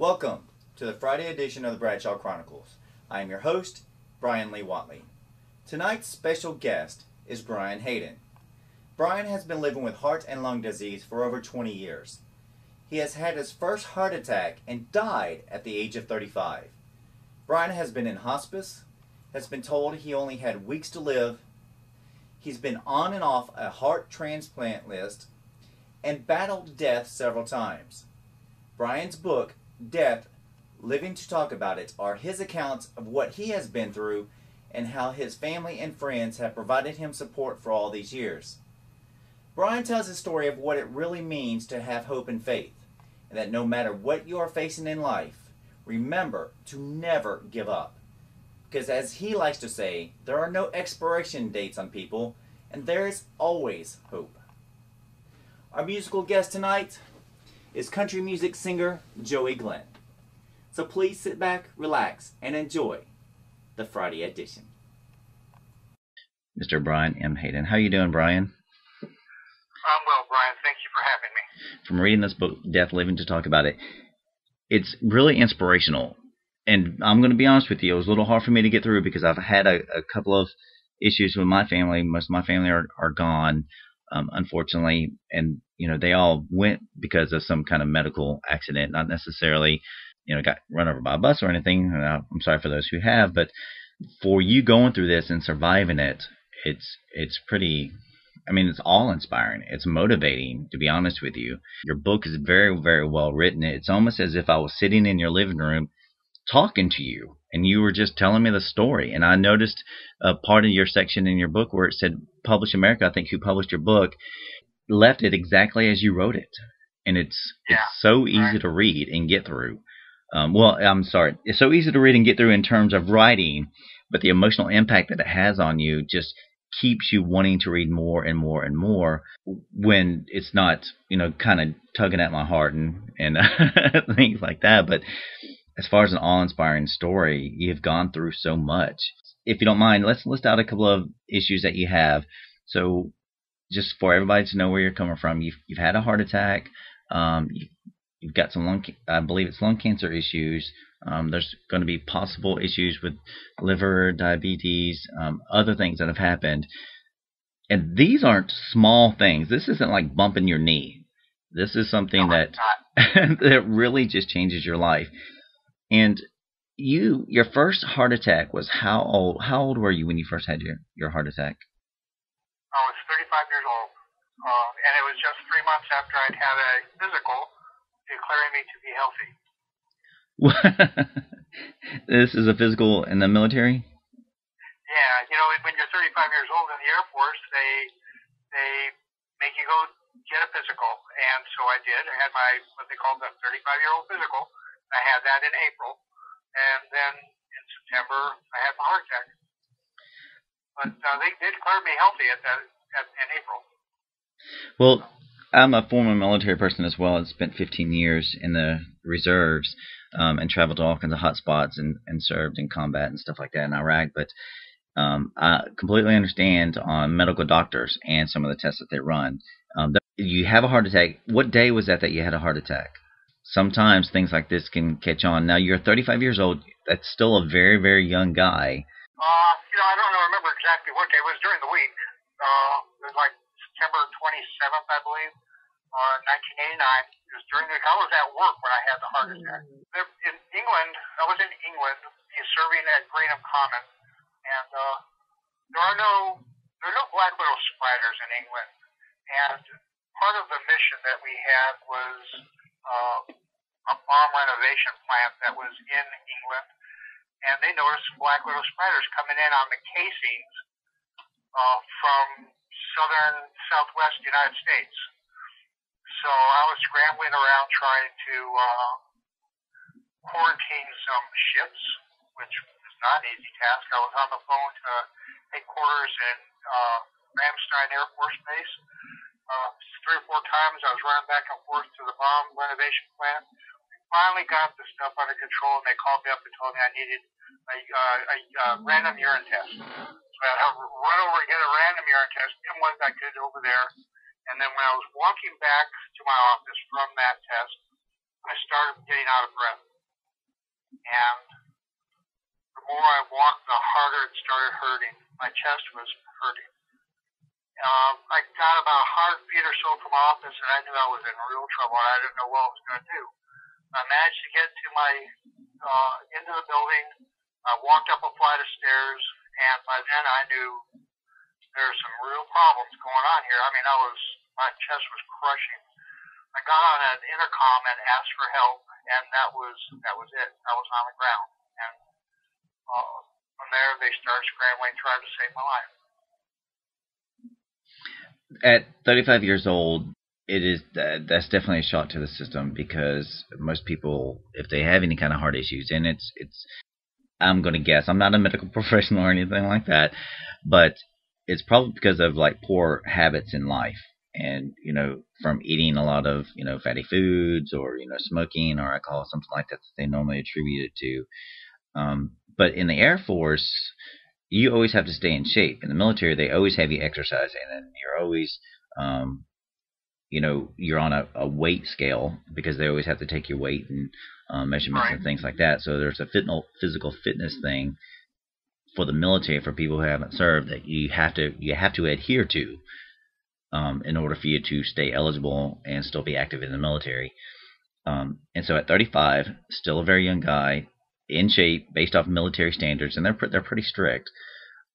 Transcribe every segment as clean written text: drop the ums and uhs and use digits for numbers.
Welcome to the Friday edition of the Bradshaw Chronicles. I am your host, Bryan Lee Whatley. Tonight's special guest is Bryan Hayden. Bryan has been living with heart and lung disease for over 20 years. He has had his first heart attack and died at the age of 35. Bryan has been in hospice, has been told he only had weeks to live. He's been on and off a heart transplant list and battled death several times. Bryan's book, Death, Living to Talk About It, are his accounts of what he has been through and how his family and friends have provided him support for all these years. Bryan tells a story of what it really means to have hope and faith, and that no matter what you are facing in life, remember to never give up. Because as he likes to say, there are no expiration dates on people, and there is always hope. Our musical guest tonight is country music singer Joey Glenn. So please sit back, relax, and enjoy the Friday edition. Mr. Bryan M. Hayden. How are you doing, Bryan? I'm well, Bryan. Thank you for having me. From reading this book, Death, Living to Talk About It, it's really inspirational. And I'm going to be honest with you, it was a little hard for me to get through because I've had a couple of issues with my family. Most of my family are gone, unfortunately. And, you know, they all went because of some kind of medical accident, not necessarily, you know, got run over by a bus or anything. I'm sorry for those who have, but for you going through this and surviving it, it's pretty, I mean, it's awe-inspiring. It's motivating, to be honest with you. Your book is very, very well written. It's almost as if I was sitting in your living room talking to you, and you were just telling me the story. And I noticed a part of your section in your book where it said Publish America, I think, who published your book, left it exactly as you wrote it. And it's so easy to read and get through. It's so easy to read and get through in terms of writing, but the emotional impact that it has on you just keeps you wanting to read more and more and more when it's not, you know, kind of tugging at my heart and things like that. But as far as an awe-inspiring story, you've gone through so much. If you don't mind, let's list out a couple of issues that you have. So just for everybody to know where you're coming from, you've had a heart attack. You've got some I believe it's lung cancer issues. There's going to be possible issues with liver, diabetes, other things that have happened. And these aren't small things. This isn't like bumping your knee. This is something that that really just changes your life. And your first heart attack was how old? How old were you when you first had your heart attack? I was 35 years old, and it was just 3 months after I'd had a physical declaring me to be healthy. This is a physical in the military? Yeah, you know, when you're 35 years old in the Air Force, they make you go get a physical, and so I did. I had what they call the 35-year-old physical. I had that in April, and then in September I had my heart attack. But they declared me healthy in April. Well, I'm a former military person as well. I spent 15 years in the reserves and traveled to all kinds of hot spots and served in combat and stuff like that in Iraq. But I completely understand on medical doctors and some of the tests that they run. You have a heart attack. What day was that you had a heart attack? Sometimes things like this can catch on. Now, you're 35 years old. That's still a very, very young guy. You know, I don't remember exactly what day. It was during the week. It was like September 27th, I believe, 1989. It was during the week. I was at work when I had the heart attack. In England, I was in England serving at Greenham Common, and there are no black widow spiders in England. And part of the mission that we had was a bomb renovation plant that was in England, and they noticed black widow spiders coming in on the casings from southwest United States. So I was scrambling around trying to quarantine some ships, which was not an easy task. I was on the phone to headquarters in Ramstein Air Force Base. 3 or 4 times I was running back and forth to the bomb renovation plant. We finally got the stuff under control, and they called me up and told me I needed a random urine test. So I had to run over and get a random urine test, get one I could over there. And then when I was walking back to my office from that test, I started getting out of breath. And the more I walked, the harder it started hurting. My chest was hurting. I got about 100 feet or so from my office, and I knew I was in real trouble. I didn't know what I was going to do. I managed to get to my into the building. I walked up a flight of stairs, and by then I knew there were some real problems going on here. I mean, my chest was crushing. I got on an intercom and asked for help, and that was it. I was on the ground, and from there they started scrambling, trying to save my life. At 35 years old, that's definitely a shock to the system, because most people, if they have any kind of heart issues, and it's I'm going to guess, I'm not a medical professional or anything like that, but it's probably because of like poor habits in life, and from eating a lot of fatty foods, or smoking or alcohol, something like that they normally attribute it to. But in the Air Force, you always have to stay in shape. In the military, they always have you exercising, and you're always, you're on a weight scale, because they always have to take your weight and measurements and things like that. So there's a physical fitness thing for the military, for people who haven't served, that you have to adhere to in order for you to stay eligible and still be active in the military. And so at 35, still a very young guy, in shape based off military standards, and they're pretty strict,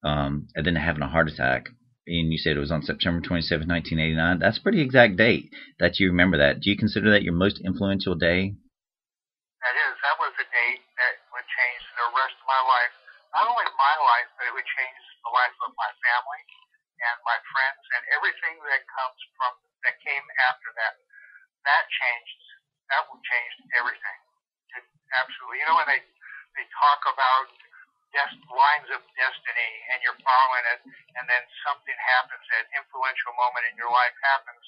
and then having a heart attack. And you said it was on September 27, 1989. That's a pretty exact date that you remember that. Do you consider that your most influential day? That is. That was the date that would change the rest of my life. Not only my life, but it would change the life of my family and my friends, and everything that came after that. That will change everything. Absolutely. When they talk about lines of destiny, and you're following it, and then something happens, an influential moment in your life happens,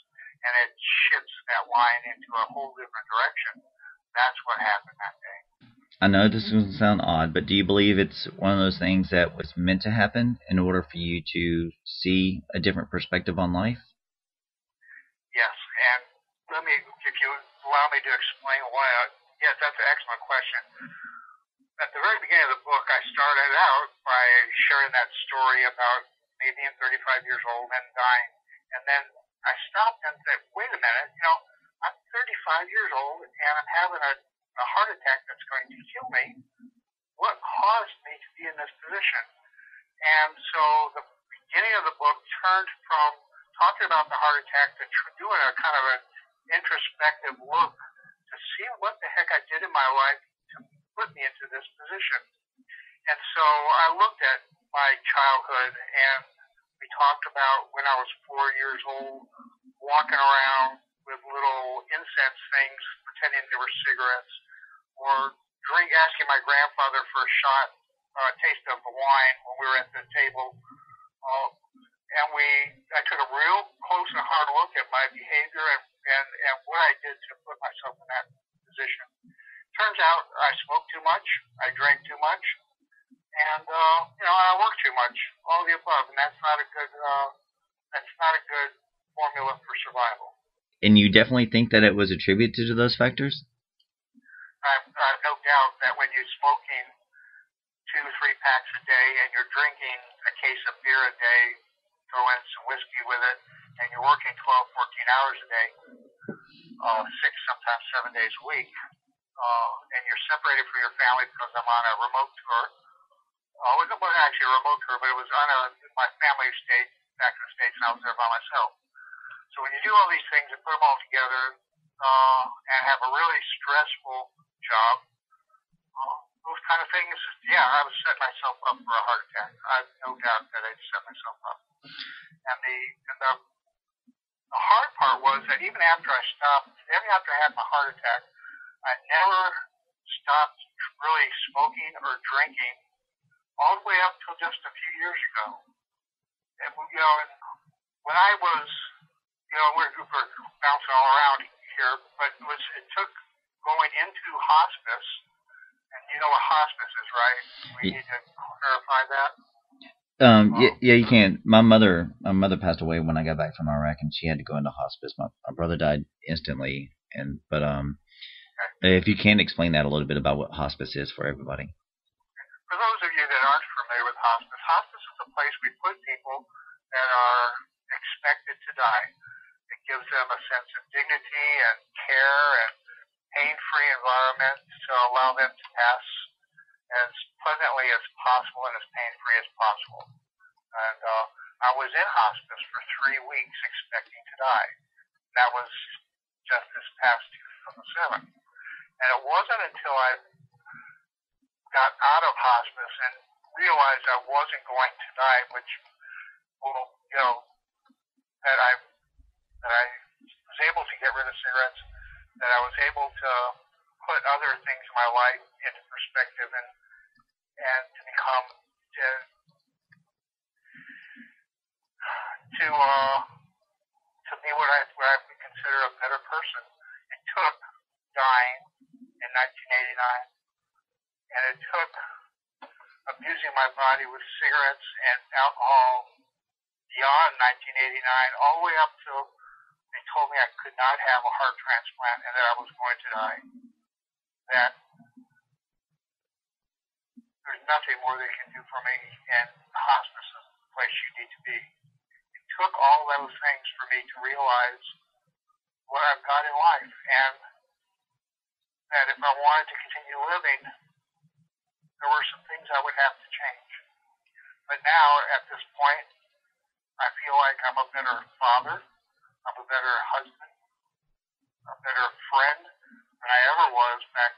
and it shifts that line into a whole different direction. That's what happened that day. I know this is going to sound odd, but do you believe it's one of those things that was meant to happen in order for you to see a different perspective on life? Yes, and if you allow me to explain why. Yes, that's an excellent question. At the very beginning of the book, I started out by sharing that story about me being 35 years old and dying. And then I stopped and said, wait a minute, I'm 35 years old and I'm having a heart attack that's going to kill me. What caused me to be in this position? And so the beginning of the book turned from talking about the heart attack to doing a kind of an introspective look to see what the heck I did in my life put me into this position. And so I looked at my childhood, and we talked about when I was 4 years old, walking around with little incense things, pretending they were cigarettes, or asking my grandfather for a shot, taste of the wine when we were at the table. And I took a real close and hard look at my behavior and what I did to put myself in that position. Turns out I smoked too much, I drank too much, and I worked too much. All of the above, and that's not a good formula for survival. And you definitely think that it was attributed to those factors? I've no doubt that when you're smoking 2-3 packs a day and you're drinking a case of beer a day, throw in some whiskey with it, and you're working 12-14 hours a day, 6, sometimes 7 days a week, and you're separated from your family because I'm on a remote tour. It wasn't actually a remote tour, but it was on my family stayed back in the States, and I was there by myself. So when you do all these things and put them all together and have a really stressful job, those kind of things, I was setting myself up for a heart attack. I have no doubt that I'd set myself up. And the hard part was that even after I had my heart attack, I never stopped really smoking or drinking all the way up till just a few years ago. And when I was, we're bouncing all around here, but it took going into hospice, and you know what hospice is, right? We need to clarify that. Yeah, you can. My mother passed away when I got back from Iraq, and she had to go into hospice. My brother died instantly, but If you can explain that a little bit about what hospice is for everybody. For those of you that aren't familiar with hospice, hospice is a place we put people that are expected to die. It gives them a sense of dignity and care and pain-free environment to allow them to pass as pleasantly as possible and as pain-free as possible. And I was in hospice for 3 weeks expecting to die. That was just this past 2007. And it wasn't until I got out of hospice and realized I wasn't going to die, which, well, that I was able to get rid of cigarettes, that I was able to put other things in my life into perspective and to become to be what I would consider a better person. It took dying in 1989. And it took abusing my body with cigarettes and alcohol beyond 1989, all the way up to they told me I could not have a heart transplant and that I was going to die. That there's nothing more they can do for me, and hospice is the place you need to be. It took all those things for me to realize what I've got in life, and that if I wanted to continue living, there were some things I would have to change. But now, at this point, I feel like I'm a better father, I'm a better husband, a better friend than I ever was back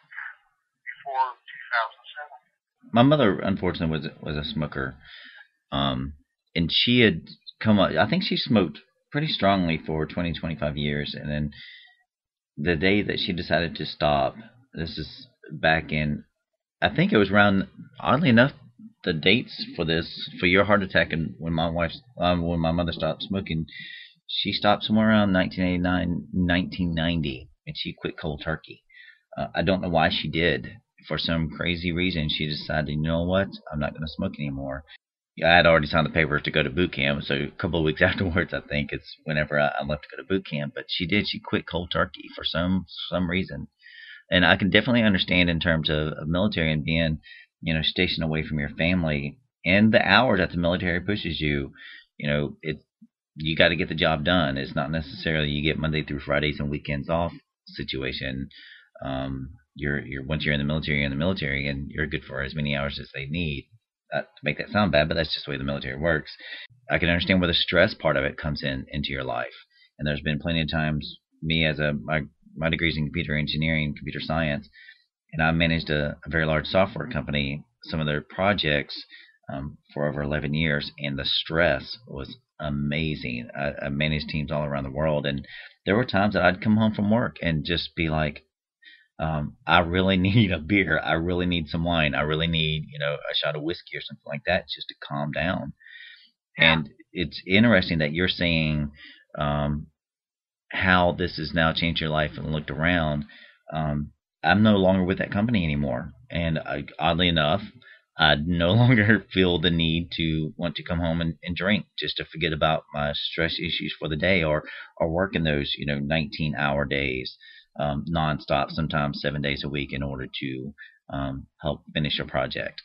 before 2007. My mother, unfortunately, was a smoker, and she had come up. I think she smoked pretty strongly for 20, 25 years, and then the day that she decided to stop, this is back in, I think it was around, oddly enough, the dates for your heart attack and when my mother stopped smoking, she stopped somewhere around 1989, 1990, and she quit cold turkey. I don't know why she did. For some crazy reason, she decided, you know what, I'm not going to smoke anymore. I had already signed the papers to go to boot camp, so a couple of weeks afterwards, I think it's whenever I left to go to boot camp. But she did. She quit cold turkey for some reason. And I can definitely understand in terms of military and being, stationed away from your family and the hours that the military pushes you, you got to get the job done. It's not necessarily you get Monday through Fridays and weekends off situation. Once you're in the military, and you're good for as many hours as they need. To make that sound bad, but that's just the way the military works. I can understand where the stress part of it comes into your life. And there's been plenty of times, me as my degree's in computer engineering, computer science, and I managed a very large software company, some of their projects for over 11 years, and the stress was amazing. I managed teams all around the world, and there were times that I'd come home from work and just be like, I really need a beer. I really need some wine. I really need, a shot of whiskey or something like that just to calm down. Yeah. And it's interesting that you're saying how this has now changed your life and looked around. I'm no longer with that company anymore. And oddly enough, I no longer feel the need to want to come home and drink just to forget about my stress issues for the day or work in those, 19-hour days. Nonstop, sometimes 7 days a week, in order to help finish a project.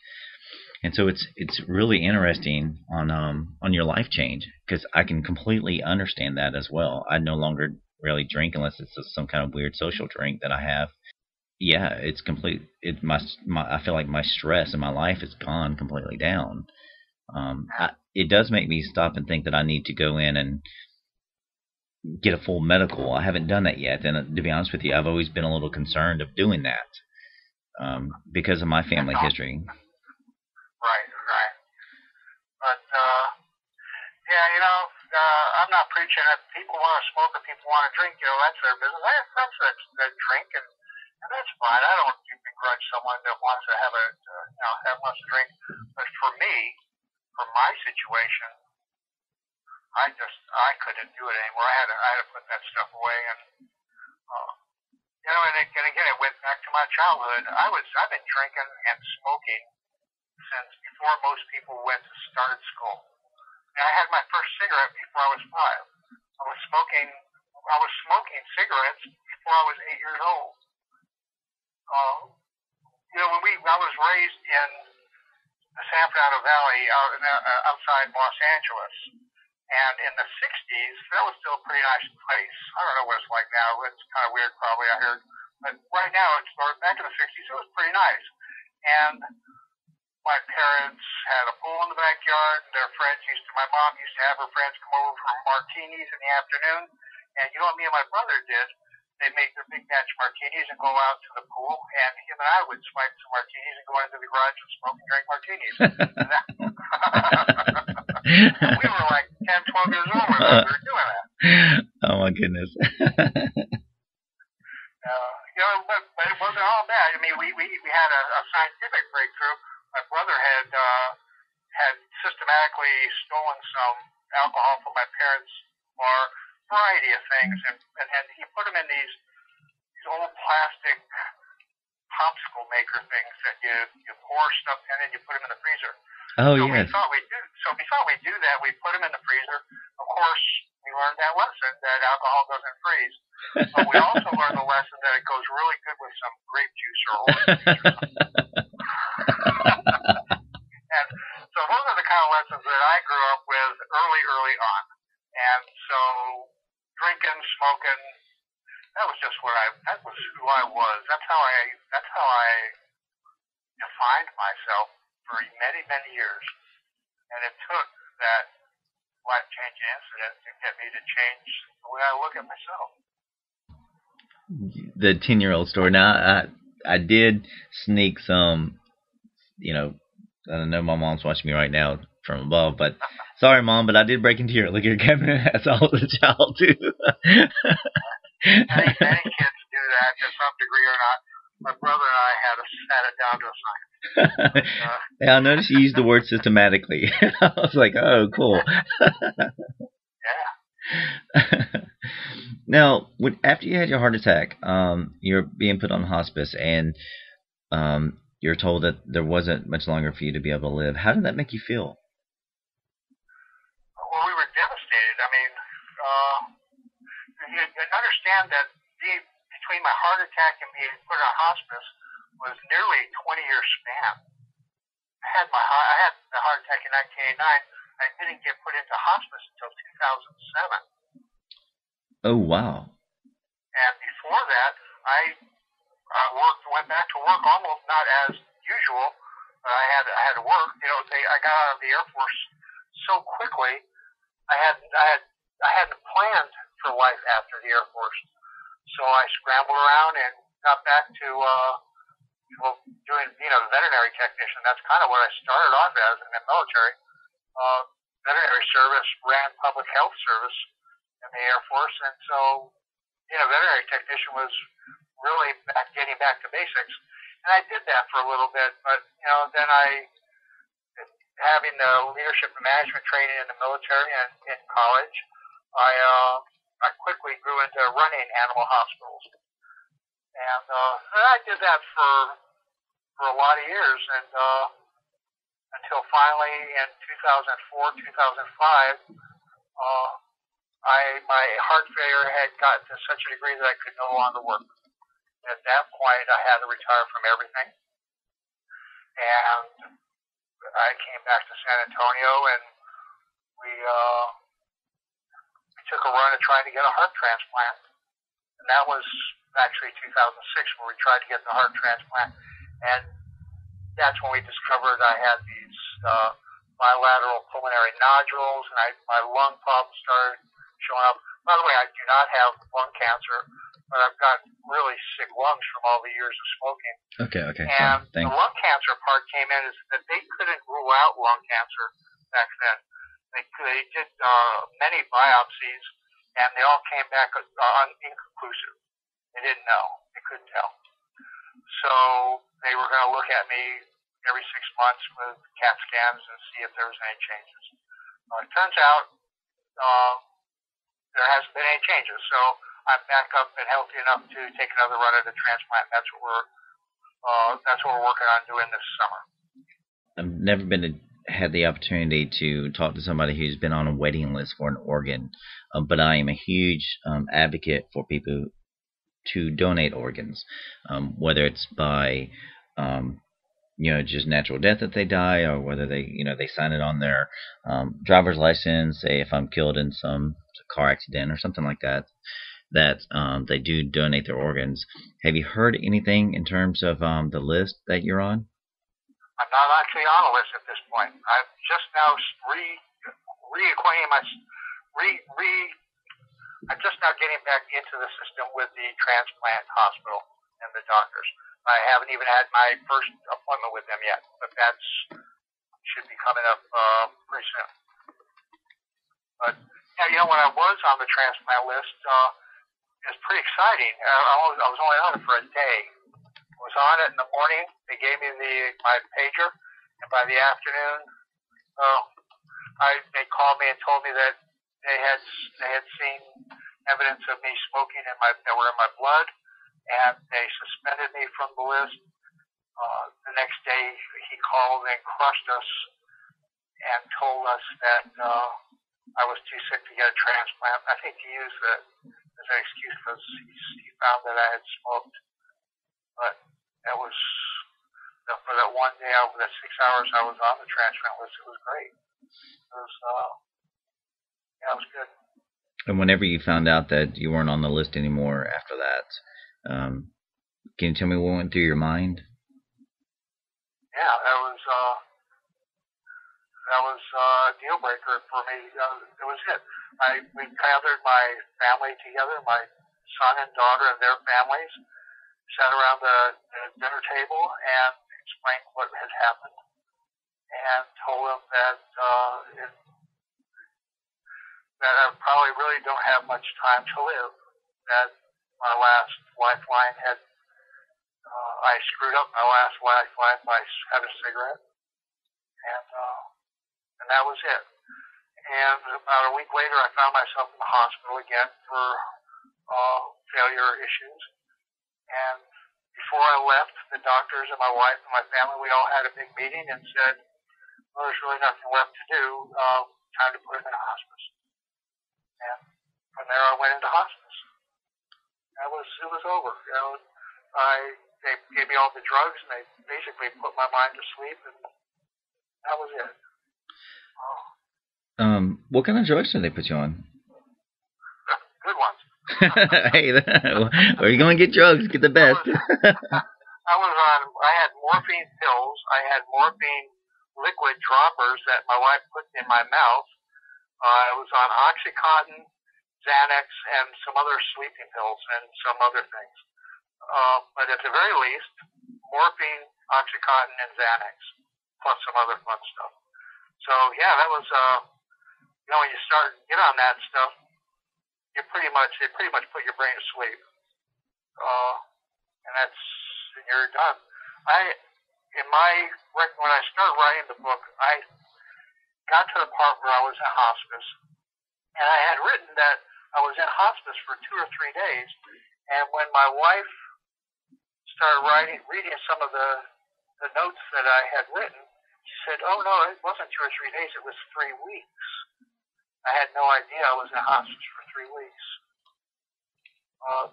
And so it's really interesting on your life change, because I can completely understand that as well. I no longer really drink unless it's some kind of weird social drink that I have. Yeah, it's complete. I feel like my stress in my life has gone completely down. It does make me stop and think that I need to go in and get a full medical. I haven't done that yet, and to be honest with you, I've always been a little concerned of doing that because of my family history. Right. But I'm not preaching that people want to smoke or people want to drink. That's their business. I have friends that drink, and that's fine. I don't begrudge someone that wants to have wants to drink. But for me, for my situation, I couldn't do it anymore. I had to put that stuff away, and and again, it went back to my childhood. I've been drinking and smoking since before most people went to start school. And I had my first cigarette before I was 5. I was smoking cigarettes before I was 8 years old. I was raised in the San Fernando Valley outside Los Angeles. And in the 60s, that was still a pretty nice place. I don't know what it's like now. It's kind of weird probably, I heard. But right now, back in the 60s, it was pretty nice. And my parents had a pool in the backyard. My mom used to have her friends come over for martinis in the afternoon. And you know what me and my brother did? They'd make their big batch martinis and go out to the pool. And him and I would swipe some martinis and go into the garage and smoke and drink martinis. We were like 10, 12 years old when we were doing that. Oh, my goodness. But it wasn't all bad. I mean, we had a scientific breakthrough. My brother had systematically stolen some alcohol from my parents' bar, variety of things, and he put them in these old plastic popsicle maker things that you pour stuff in and you put them in the freezer. Oh, so yes. We thought we'd do that. We put them in the freezer. Of course, we learned that lesson that alcohol doesn't freeze. But we also learned the lesson that it goes really good with some grape juice or orange juice. And so those are the kind of lessons that I grew up with early on. And so drinking, smoking, that was who I was. That's how I defined myself for many, many years. And it took that life-changing incident to get me to change the way I look at myself. The 10-year-old story. Now, I did sneak some, I know my mom's watching me right now from above, but sorry, Mom, but I did break into your liquor cabinet as I was a child, too. Many kids do that to some degree or not. My brother and I had sat it down to a science. Yeah, I noticed you used the word systematically. I was like, oh, cool. Yeah. Now, after you had your heart attack, you're being put on hospice, and you're told that there wasn't much longer for you to be able to live. How did that make you feel? Well, we were devastated. I mean, you understand that between my heart attack and being put on hospice was nearly a 20-year span. I had the heart attack in 1989. I didn't get put into hospice until 2007. Oh, wow. And before that, I went back to work almost not as usual. I had to work. I got out of the Air Force so quickly. I hadn't planned for life after the Air Force, so I scrambled around and got back to doing veterinary technician. That's kind of what I started off as in the military. Veterinary service, ran public health service in the Air Force, and so veterinary technician was really getting back to basics. And I did that for a little bit, but then having the leadership and management training in the military and in college, I quickly grew into running animal hospitals. And I did that for a lot of years, and until finally in 2004, 2005, my heart failure had gotten to such a degree that I could no longer work. At that point, I had to retire from everything. And I came back to San Antonio, and we took a run at trying to get a heart transplant. And that was actually 2006 where we tried to get the heart transplant. And that's when we discovered I had these bilateral pulmonary nodules, and my lung problems started showing up. By the way, I do not have lung cancer, but I've got really sick lungs from all the years of smoking. Okay. And the lung cancer part came in is that they couldn't rule out lung cancer back then. They did many biopsies, and they all came back inconclusive. They didn't know. They couldn't tell. So they were going to look at me every 6 months with CAT scans and see if there was any changes. It turns out there hasn't been any changes. So I'm back up and healthy enough to take another run at a transplant. That's what we're working on doing this summer. I've never had the opportunity to talk to somebody who's been on a waiting list for an organ, but I am a huge advocate for people to donate organs, whether it's by just natural death that they die, or whether they sign it on their driver's license. Say if I'm killed in some car accident or something like that, that they do donate their organs. Have you heard anything in terms of the list that you're on? I'm not actually on a list at this point. I'm just now reacquainting myself. I'm just now getting back into the system with the transplant hospital and the doctors. I haven't even had my first appointment with them yet, but that should be coming up pretty soon. But yeah, when I was on the transplant list, it was pretty exciting. I was only on it for a day. I was on it in the morning. They gave me my pager, and by the afternoon, they called me and told me that they had seen evidence of me smoking that were in my blood, and they suspended me from the list. The next day, he called and crushed us and told us that I was too sick to get a transplant. I think he used that as an excuse because he found that I had smoked. But that was, for that one day, that 6 hours I was on the transplant list, it was great. It was good. And whenever you found out that you weren't on the list anymore after that, can you tell me what went through your mind? Yeah, that was a deal breaker for me. It was it. We gathered my family together, my son and daughter and their families, sat around the dinner table and explained what had happened, and told them that that I probably really don't have much time to live. That my last lifeline had, I screwed up my last lifeline by having a cigarette, and that was it. And about a week later, I found myself in the hospital again for failure issues. And before I left, the doctors and my wife and my family, we all had a big meeting and said, well, there's really nothing left to do. Time to put him in hospice. And from there, I went into hospice. It was over. They gave me all the drugs, and they basically put my mind to sleep, and that was it. What kind of drugs did they put you on? Good ones. Hey, where are you going to get drugs? Get the best. I had morphine pills. I had morphine liquid droppers that my wife put in my mouth. I was on Oxycontin, Xanax, and some other sleeping pills and some other things. But at the very least, morphine, Oxycontin, and Xanax, plus some other fun stuff. So yeah, that was when you start to get on that stuff, it pretty much put your brain to sleep, and you're done. When I started writing the book, I got to the part where I was in hospice, and I had written that I was in hospice for 2 or 3 days, and when my wife started reading some of the notes that I had written, she said, "Oh no, it wasn't 2 or 3 days; it was 3 weeks." I had no idea I was in hospice for 3 weeks.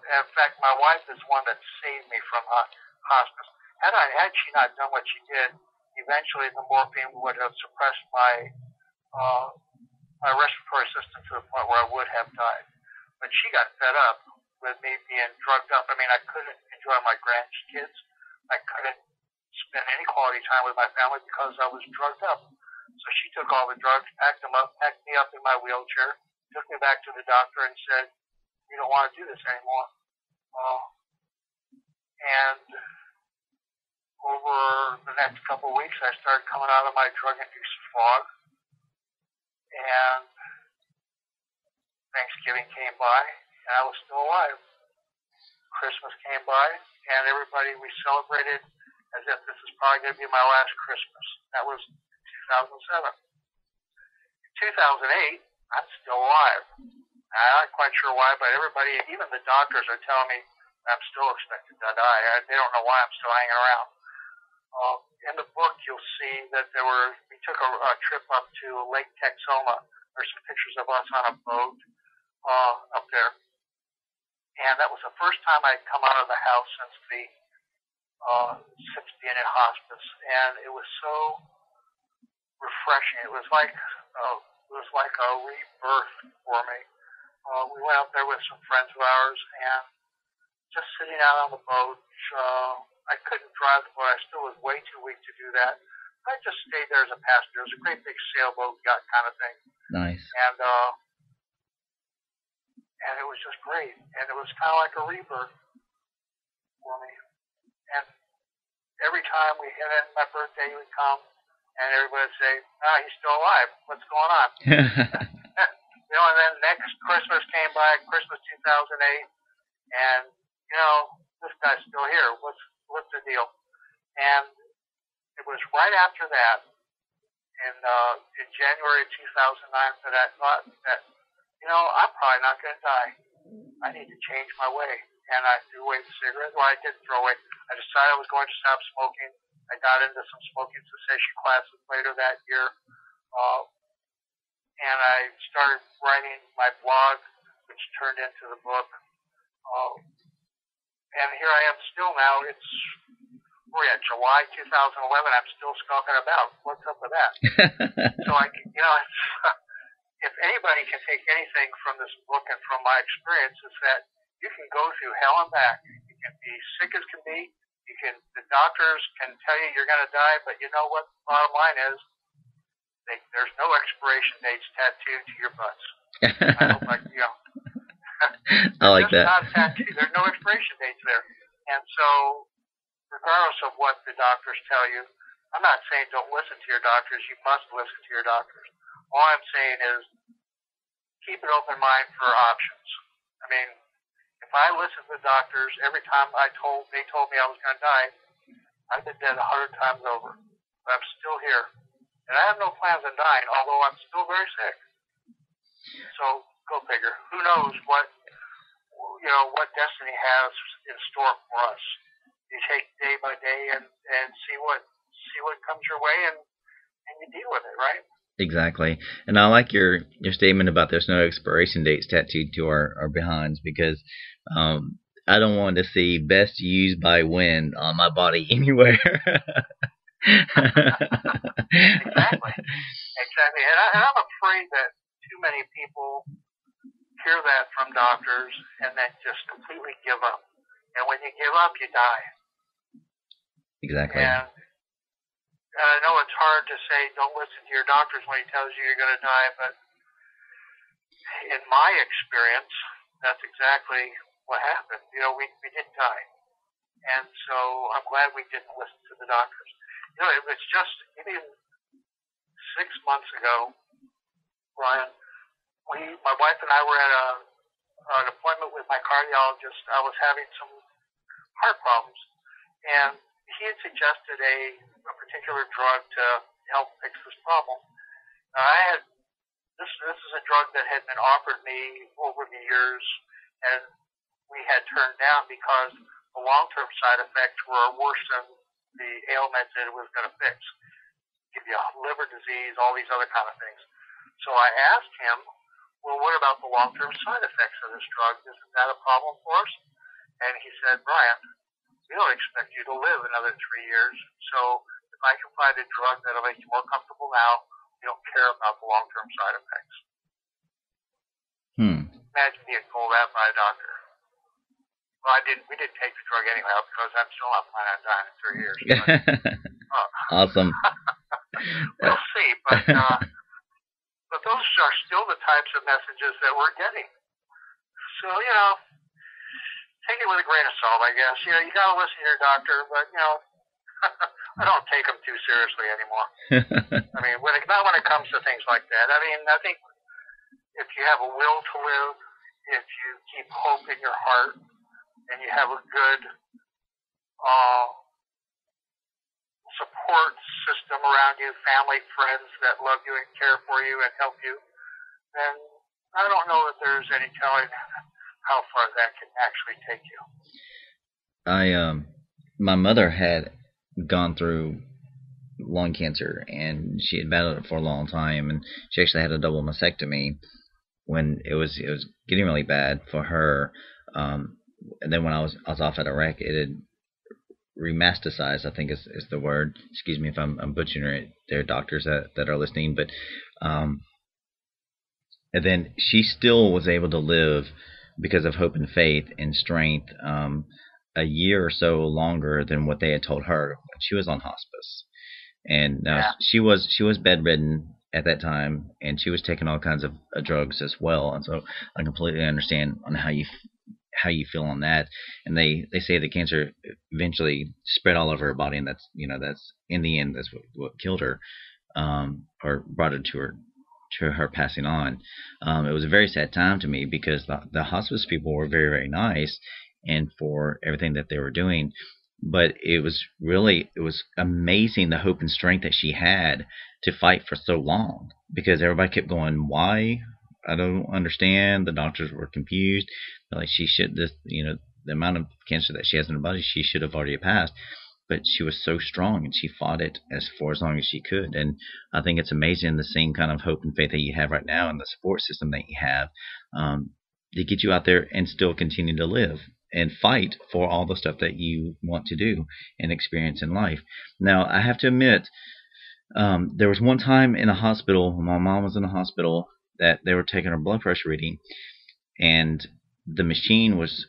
In fact, my wife is one that saved me from hospice. Had she not done what she did, eventually the morphine would have suppressed my respiratory system to the point where I would have died. But she got fed up with me being drugged up. I mean, I couldn't enjoy my grandkids. I couldn't spend any quality time with my family because I was drugged up. So she took all the drugs, packed them up, packed me up in my wheelchair, took me back to the doctor and said, "You don't want to do this anymore." And over the next couple of weeks, I started coming out of my drug-induced fog. And Thanksgiving came by, and I was still alive. Christmas came by, and we celebrated as if this was probably going to be my last Christmas. That was 2007. In 2008, I'm still alive. I'm not quite sure why, but everybody, even the doctors, are telling me I'm still expected to die. They don't know why I'm still hanging around. In the book, you'll see that we took a trip up to Lake Texoma. There's some pictures of us on a boat up there. And that was the first time I'd come out of the house since being in hospice, and it was so refreshing. It was like a rebirth for me. We went up there with some friends of ours, and just sitting out on the boat. I couldn't drive the boat. I still was way too weak to do that. I just stayed there as a passenger. It was a great big sailboat yacht kind of thing. Nice. And it was just great. And it was kind of like a rebirth for me. And every time we hit it, my birthday would come, and everybody would say, he's still alive. What's going on? And then next Christmas came by, Christmas 2008, and, this guy's still here. What's the deal? And it was right after that, in January of 2009, that I thought that, I'm probably not going to die. I need to change my way. And I threw away the cigarette. Well, I didn't throw away. I decided I was going to stop smoking. I got into some smoking cessation classes later that year. And I started writing my blog, which turned into the book. And here I am still now. We're at July 2011. I'm still skulking about. What's up with that? So if anybody can take anything from this book and from my experience, it's that you can go through hell and back. You can be sick as can be. The doctors can tell you you're going to die, but you know what? The bottom line is, there's no expiration dates tattooed to your butts. I hope I like that. Not tattooed. There's no expiration dates there. And so, regardless of what the doctors tell you, I'm not saying don't listen to your doctors. You must listen to your doctors. All I'm saying is keep an open mind for options. I mean, if I listened to the doctors every time they told me I was going to die, I've been dead 100 times over. But I'm still here. And I have no plans on dying, although I'm still very sick. So, go figure. Who knows what destiny has in store for us. You take day by day and see what comes your way and you deal with it, right? Exactly. And I like your statement about there's no expiration dates tattooed to our behinds, because I don't want to see best used by when on my body anywhere. Exactly. And I'm afraid that too many people hear that from doctors and then just completely give up. And when you give up, you die. Exactly. And I know it's hard to say don't listen to your doctors when he tells you you're going to die, but in my experience, that's exactly what happened. We didn't die. And so I'm glad we didn't listen to the doctors. It was just maybe 6 months ago, Brian, my wife and I were at an appointment with my cardiologist. I was having some heart problems, and he had suggested a particular drug to help fix this problem. This is a drug that had been offered me over the years, and we had turned down because the long-term side effects were worse than the ailment that it was going to fix. Give you liver disease, all these other kind of things. So I asked him, well, what about the long-term side effects of this drug? Isn't that a problem for us? And he said, Brian, we don't expect you to live another 3 years. So if I can find a drug that'll make you more comfortable now, we don't care about the long-term side effects. Imagine being told that by a doctor. Well, we didn't take the drug anyway because I'm still not planning on dying in 3 years. But, awesome. We'll see, but those are still the types of messages that we're getting. So, take it with a grain of salt, I guess. You got to listen to your doctor, but, I don't take them too seriously anymore. I mean, not when it comes to things like that. I mean, I think if you have a will to live, if you keep hope in your heart, and you have a good support system around you, family, friends that love you and care for you and help you, then I don't know that there's any telling how far that can actually take you. My mother had gone through lung cancer, and she had battled it for a long time, and she actually had a double mastectomy when it was getting really bad for her. And then when I was off at Iraq, it had remasticized, I think is the word. Excuse me if I'm butchering it. There are doctors that are listening, but and then she still was able to live because of hope and faith and strength a year or so longer than what they had told her when she was on hospice. And she was bedridden at that time, and she was taking all kinds of drugs as well. And so I completely understand on how you feel on that. And they say the cancer eventually spread all over her body, and that's in the end that's what killed her, or brought her to her passing on. It was a very sad time to me because the hospice people were very, very nice and for everything that they were doing. But it was amazing the hope and strength that she had to fight for so long, because everybody kept going, why? I don't understand. The doctors were confused. Like, the amount of cancer that she has in her body, she should have already passed. But she was so strong, and she fought it for as long as she could. And I think it's amazing the same kind of hope and faith that you have right now and the support system that you have to get you out there and still continue to live and fight for all the stuff that you want to do and experience in life. Now, I have to admit, there was one time in a hospital, when my mom was in a hospital, that they were taking her blood pressure reading, and the machine was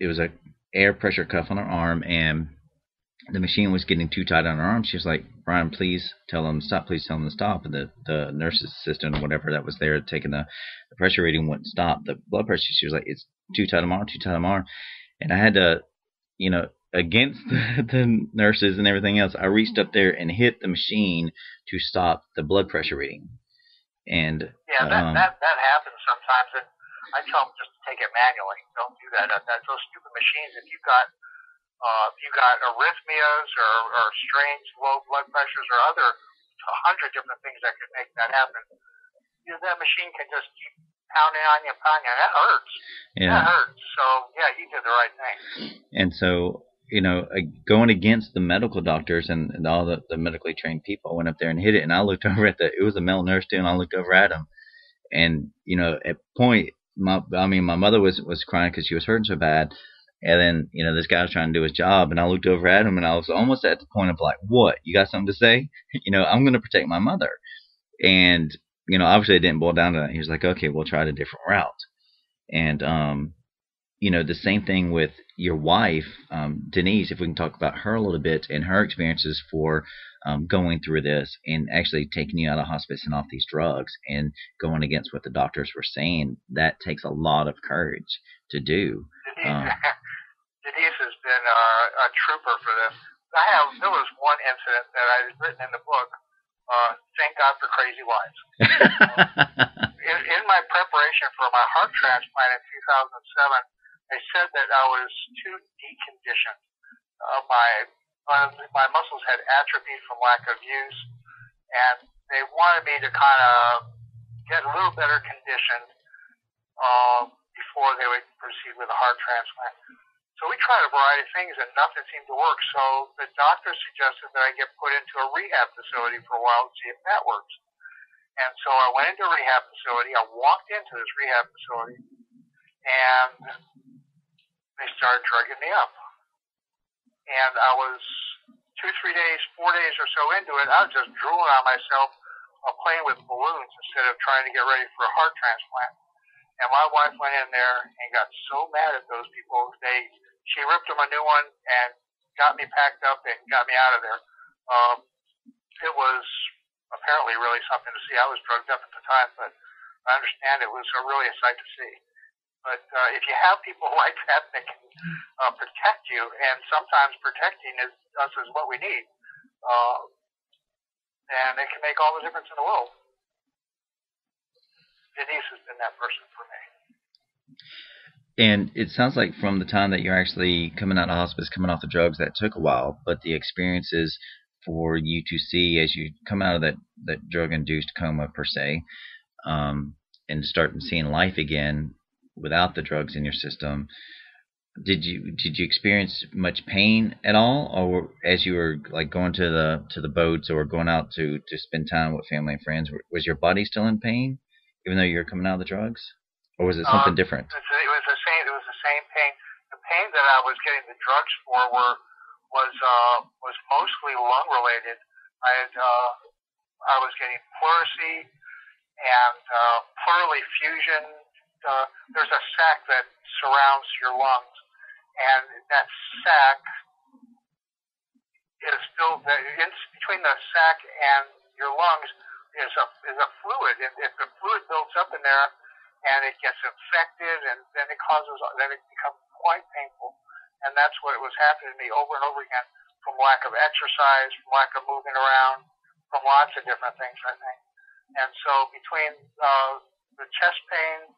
a air pressure cuff on her arm, and the machine was getting too tight on her arm. She was like, Bryan, please tell them to stop. Please tell them to stop. And the nurse's assistant or whatever that was there taking the pressure reading wouldn't stop the blood pressure. She was like, it's too tight on my arm, too tight on my arm. And I had to, against the nurses and everything else, I reached up there and hit the machine to stop the blood pressure reading. And that happens sometimes. And I tell them just to take it manually. Don't do that. That's those stupid machines. If you've got arrhythmias or strange low blood pressures or other 100 different things that could make that happen, that machine can just keep pounding on you. That hurts. Yeah. That hurts. So, yeah, you did the right thing. And so, going against the medical doctors and all the medically trained people, I went up there and hit it, and I looked over it was a male nurse too, and I looked over at him. And, at point, my mother was crying because she was hurting so bad. And then, this guy was trying to do his job, and I looked over at him, and I was almost at the point of like, what? You got something to say? I'm going to protect my mother. And, obviously it didn't boil down to that. He was like, okay, we'll try a different route. And, the same thing with your wife, Denise, if we can talk about her a little bit and her experiences for going through this and actually taking you out of hospice and off these drugs and going against what the doctors were saying. That takes a lot of courage to do. Denise has been a trooper for this. There was one incident that I had written in the book. Thank God for crazy wives. In my preparation for my heart transplant in 2007, they said that I was too deconditioned. My muscles had atrophied from lack of use, and they wanted me to kind of get a little better conditioned before they would proceed with a heart transplant. So we tried a variety of things, and nothing seemed to work. So the doctor suggested that I get put into a rehab facility for a while to see if that works. And so I went into a rehab facility. I walked into this rehab facility, and they started drugging me up. And I was 4 days or so into it, I was just drooling on myself, playing with balloons instead of trying to get ready for a heart transplant. And my wife went in there and got so mad at those people. She ripped them a new one and got me packed up and got me out of there. It was apparently really something to see. I was drugged up at the time, but I understand it was really a sight to see. But if you have people like that can protect you, and sometimes protecting us is what we need, then it can make all the difference in the world. Denise has been that person for me. And it sounds like from the time that you're actually coming out of hospice, coming off the drugs, that took a while, but the experiences for you to see as you come out of that drug-induced coma, per se, and start seeing life again without the drugs in your system, did you experience much pain at all, or as you were like going to the boats or going out to spend time with family and friends, was your body still in pain even though you were coming out of the drugs, or was it something different? It was the same that I was getting the drugs for was mostly lung related. I was getting pleurisy and pleural effusion. There's a sac that surrounds your lungs, and that sac is filled. Between the sac and your lungs is a fluid. If the fluid builds up in there and it gets infected, and then it becomes quite painful. And that's what was happening to me over and over again, from lack of exercise, from lack of moving around, from lots of different things, I think. And so between the chest pain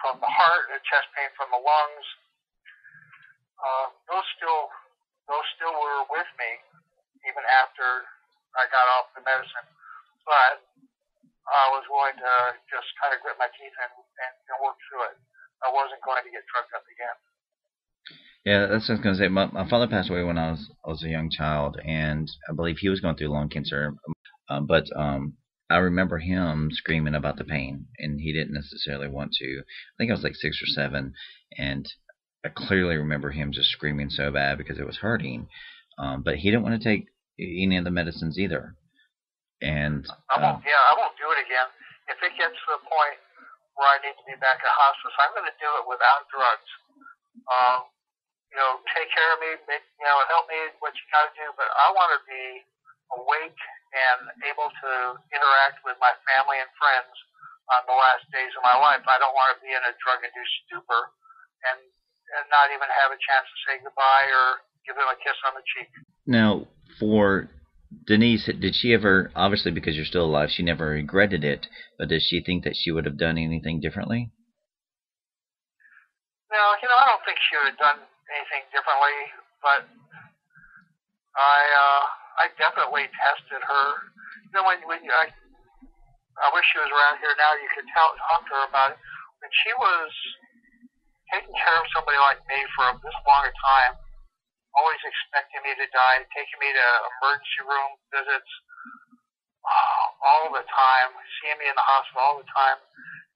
from the heart, the chest pain from the lungs, those still were with me even after I got off the medicine. But I was willing to just kind of grit my teeth and work through it. I wasn't going to get drugged up again. Yeah, that's what I was going to say. My father passed away when I was a young child, and I believe he was going through lung cancer. But I remember him screaming about the pain, and he didn't necessarily want to. I think I was like 6 or 7, and I clearly remember him just screaming so bad because it was hurting. But he didn't want to take any of the medicines either. And I won't do it again. If it gets to the point where I need to be back at hospice, I'm going to do it without drugs. Take care of me, help me what you got to do, but I want to be awake and able to interact with my family and friends on the last days of my life. I don't want to be in a drug-induced stupor and not even have a chance to say goodbye or give them a kiss on the cheek. Now, for Denise, did she ever, obviously because you're still alive, she never regretted it, but does she think that she would have done anything differently? No, I don't think she would have done anything differently, but I definitely tested her. I wish she was around here now. You could talk to her about it. When she was taking care of somebody like me for this long a time, always expecting me to die, taking me to emergency room visits all the time, seeing me in the hospital all the time,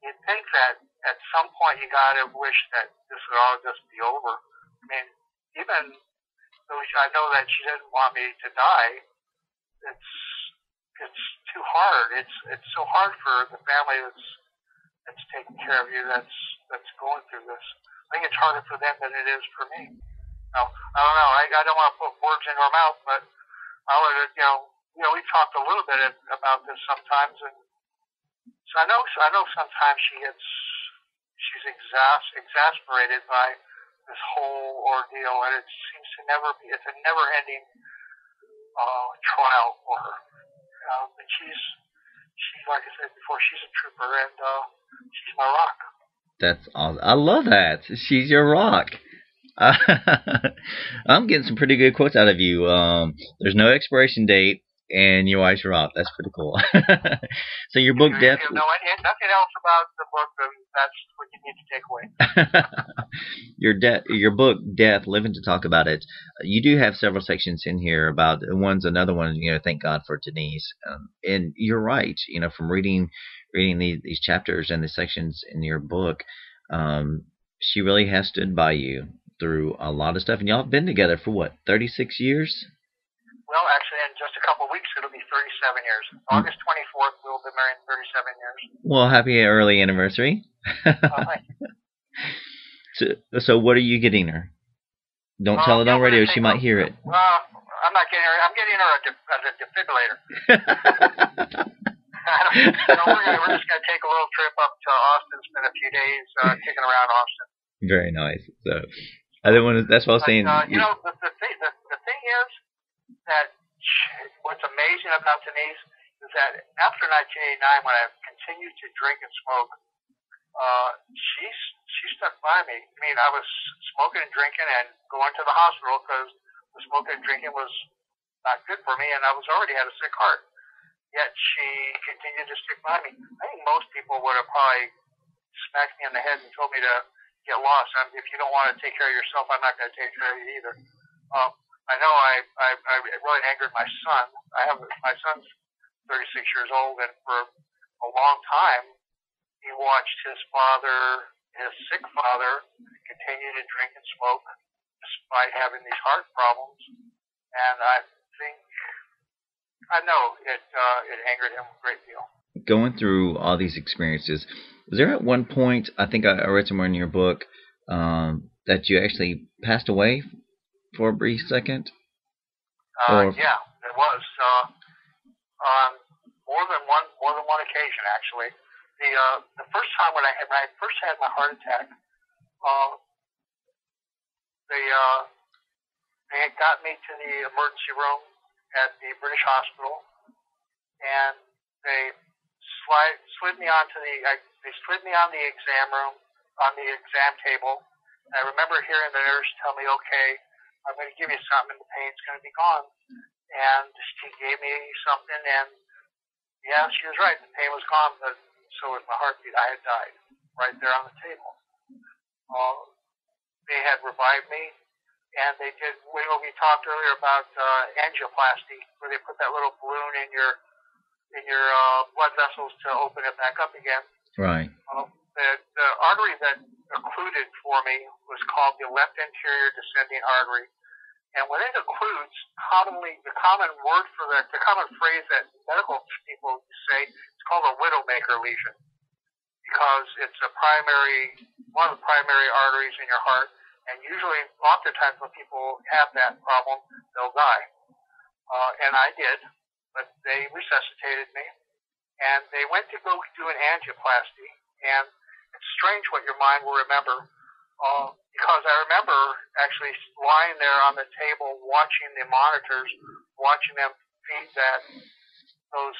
you'd think that at some point you gotta wish that this would all just be over. I mean, even though I know that she didn't want me to die, it's too hard. It's so hard for the family that's taking care of you, that's going through this. I think it's harder for them than it is for me. No, I don't know. I don't want to put words in her mouth, but I would, we talked a little bit about this sometimes, and so I know sometimes she's exasperated by this whole ordeal, and it seems to it's a never-ending trial for her. But she's like I said before, she's a trooper, and she's my rock. That's awesome. I love that. She's your rock. I'm getting some pretty good quotes out of you. There's no expiration date, and your wife's rock. That's pretty cool. So your book, Death. If you know nothing else about the book, then that's what you need to take away. Your book, Death, Living to Talk About It. You do have several sections in here about another one. Thank God for Denise. And you're right. From reading these chapters and the sections in your book, she really has stood by you through a lot of stuff. And y'all have been together for what, 36 years? Well, actually, in just a couple of weeks, it'll be 37 years. August 24th, we'll be married 37 years. Well, happy early anniversary. Thank you. So what are you getting her? Don't tell it on radio. She might hear it. I'm not getting her. I'm getting her a defibrillator. We're just going to take a little trip up to Austin, spend a few days kicking around Austin. Very nice. So I didn't want to. That's what I was saying. The thing is that what's amazing about Denise is that after 1989, when I continued to drink and smoke, she stuck by me. I mean, I was smoking and drinking and going to the hospital because the smoking and drinking was not good for me, and I was already had a sick heart. Yet she continued to stick by me. I think most people would have probably smacked me in the head and told me to get lost. If you don't want to take care of yourself, I'm not going to take care of you either. I know I really angered my son. My son's 36 years old, and for a long time, he watched his sick father, continue to drink and smoke by having these heart problems, and I know it angered him a great deal. Going through all these experiences, was there at one point, I think I read somewhere in your book, that you actually passed away for a brief second? Yeah, it was. On more than one occasion, actually. The first time when I first had my heart attack, they had got me to the emergency room at the British Hospital, and they slid me on the exam room, on the exam table. And I remember hearing the nurse tell me, "Okay, I'm going to give you something, and the pain's going to be gone." And she gave me something, and yeah, she was right. The pain was gone, but so was my heartbeat. I had died right there on the table. They had revived me, and they did. We talked earlier about angioplasty, where they put that little balloon in your blood vessels to open it back up again. Right. The artery that occluded for me was called the left anterior descending artery. And when it occludes, the common phrase that medical people say, it's called a widowmaker lesion, because it's one of the primary arteries in your heart. And usually, oftentimes when people have that problem, they'll die. And I did, but they resuscitated me, and they went to go do an angioplasty. And it's strange what your mind will remember. Because I remember actually lying there on the table watching the monitors, watching them feed those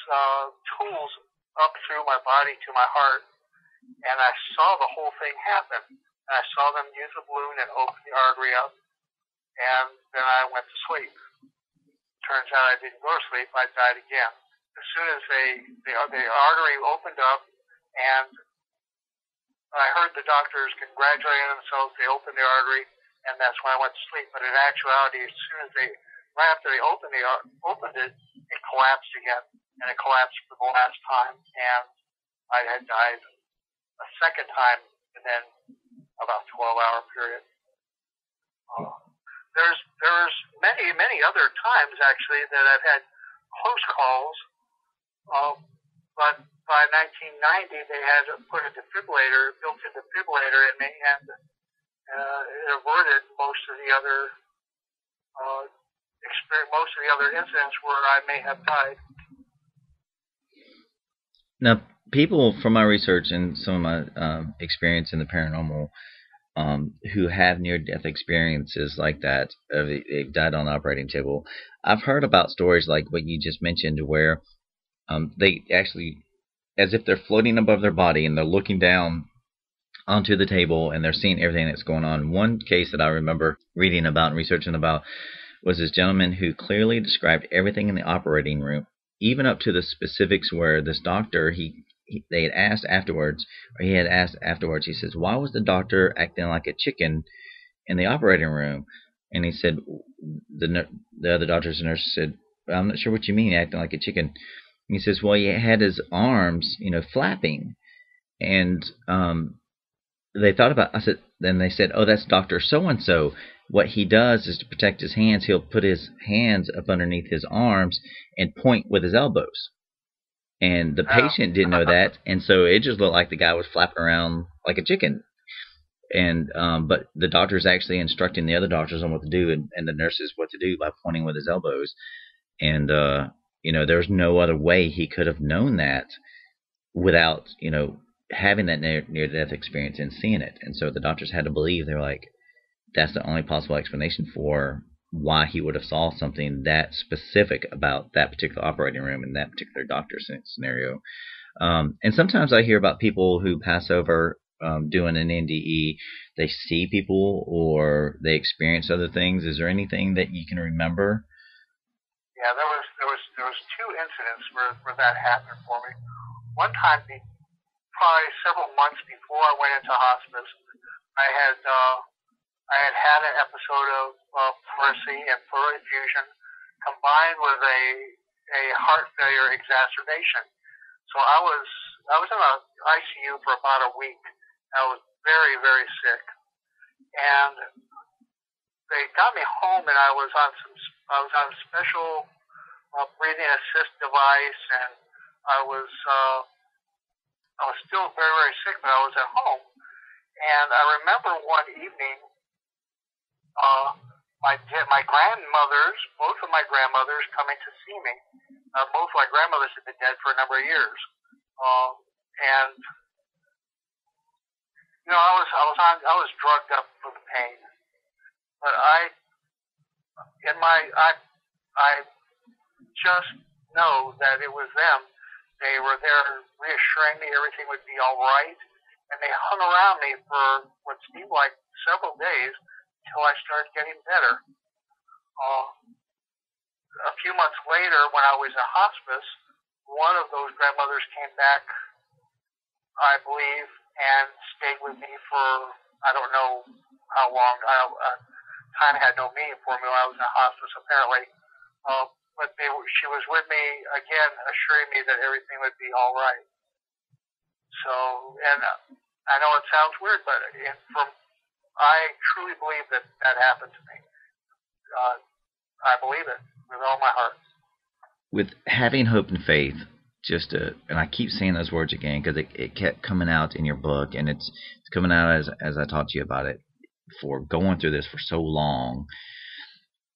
tools up through my body to my heart, and I saw the whole thing happen. And I saw them use the balloon and open the artery up, and then I went to sleep. Turns out I didn't go to sleep, I died again. As soon as the artery opened up, and I heard the doctors congratulating themselves, they opened the artery, and that's when I went to sleep. But in actuality, as soon as right after they opened it, it collapsed again, and it collapsed for the last time, and I had died a second time within about 12-hour period. There's many other times actually that I've had close calls, but by 1990 they had put a built-in defibrillator in me, and it averted most of the other incidents where I may have died. Now, people from my research and some of my experience in the paranormal, who have near-death experiences like that, they've died on the operating table. I've heard about stories like what you just mentioned, where they actually, as if they're floating above their body and they're looking down onto the table and they're seeing everything that's going on. One case that I remember reading about and researching about was this gentleman who clearly described everything in the operating room, even up to the specifics where this doctor, he had asked afterwards, he says, "Why was the doctor acting like a chicken in the operating room?" And he said, the other doctor's nurse said, "I'm not sure what you mean, acting like a chicken." And he says, "Well, he had his arms, flapping." And they thought about, then they said, "Oh, that's Dr. So-and-so. What he does is to protect his hands, he'll put his hands up underneath his arms and point with his elbows." And the patient didn't know that, and so it just looked like the guy was flapping around like a chicken. And but the doctor's actually instructing the other doctors on what to do, and the nurses what to do by pointing with his elbows. And there's no other way he could have known that without having that near-death experience and seeing it. And so the doctors had to believe, they were like, that's the only possible explanation for why he would have saw something that specific about that particular operating room and that particular doctor scenario. And sometimes I hear about people who pass over doing an NDE. They see people or they experience other things. Is there anything that you can remember? Yeah, there was two incidents where that happened for me. One time, probably several months before I went into hospice, I had an episode of pleurisy and pleural effusion combined with a heart failure exacerbation. So I was in the ICU for about a week. I was very, very sick, and they got me home, and I was on a special breathing assist device, and I was still very, very sick, but I was at home. And I remember one evening, my grandmothers, both of my grandmothers, coming to see me. Both of my grandmothers had been dead for a number of years, and I was drugged up for the pain. But I just know that it was them. They were there reassuring me everything would be all right, and they hung around me for what seemed like several days until I started getting better. A few months later, when I was in hospice, one of those grandmothers came back, I believe, and stayed with me for, I don't know how long. Time had no meaning for me when I was in hospice, apparently. But she was with me, again, assuring me that everything would be all right. So, and I know it sounds weird, but I truly believe that happened to me. I believe it with all my heart. With having hope and faith, and I keep saying those words again because it kept coming out in your book, and it's coming out as I talked to you about it, for going through this for so long.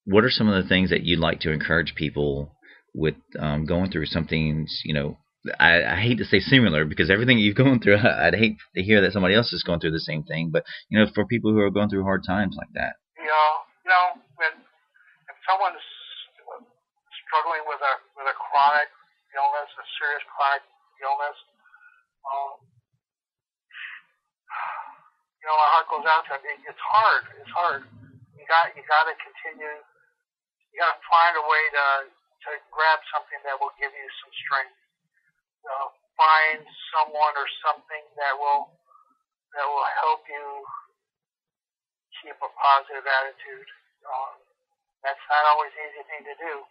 What are some of the things that you'd like to encourage people with going through something, I hate to say similar, because everything you've gone through, I'd hate to hear that somebody else is going through the same thing, but, for people who are going through hard times like that? If someone's struggling with a chronic illness, a serious chronic illness, my heart goes out to them. It's hard. It's hard. You got to continue. You got to find a way to grab something that will give you some strength. Find someone or something that will help you keep a positive attitude. That's not always an easy thing to do.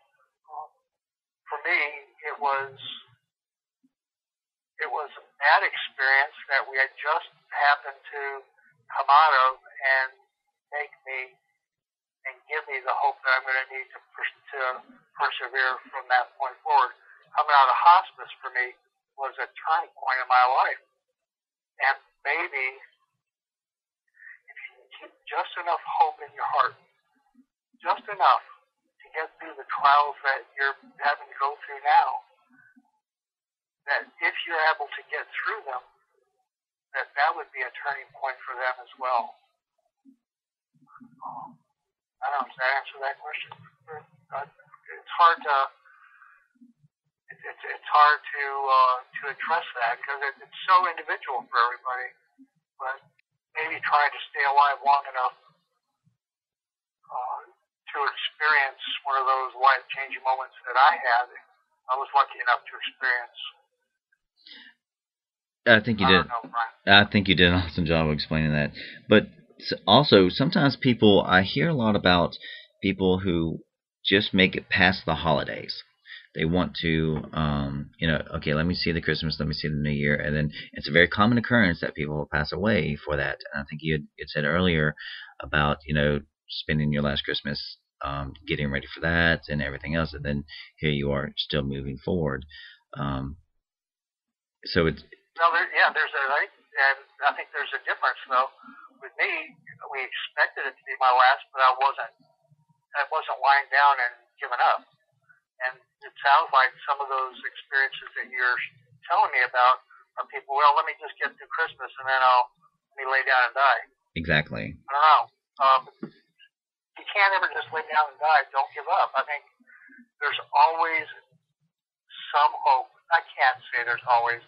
For me, it was a bad experience that we had just happened to come out of and make me and give me the hope that I'm going to need to persevere from that point forward. Coming out of hospice for me was a turning point in my life. And maybe if you can keep just enough hope in your heart, just enough to get through the trials that you're having to go through now, that if you're able to get through them, that would be a turning point for them as well. I don't know, does that answer that question? It's hard to address that because it's so individual for everybody. But maybe trying to stay alive long enough to experience one of those life-changing moments that I had. I was lucky enough to experience. I think you did. I think you did an awesome job of explaining that. But also, sometimes I hear a lot about people who just make it past the holidays. They want to, okay, let me see the Christmas, let me see the New Year, and then it's a very common occurrence that people will pass away for that. And I think you had said earlier about, spending your last Christmas getting ready for that and everything else, and then here you are still moving forward. So it's... I think there's a difference, though. With me, we expected it to be my last, but I wasn't lying down and giving up. And it sounds like some of those experiences that you're telling me about are people, well, let me just get through Christmas and then let me lay down and die. Exactly. I don't know. You can't ever just lay down and die. Don't give up. I think there's always some hope. I can't say there's always.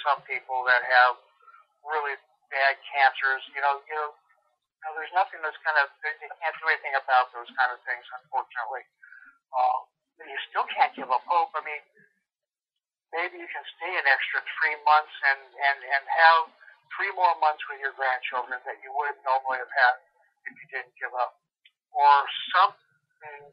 Some people that have really bad cancers, there's nothing that's they can't do anything about those kind of things, unfortunately. You still can't give up hope. I mean, maybe you can stay an extra 3 months and have 3 more months with your grandchildren that you wouldn't normally have had if you didn't give up. Or something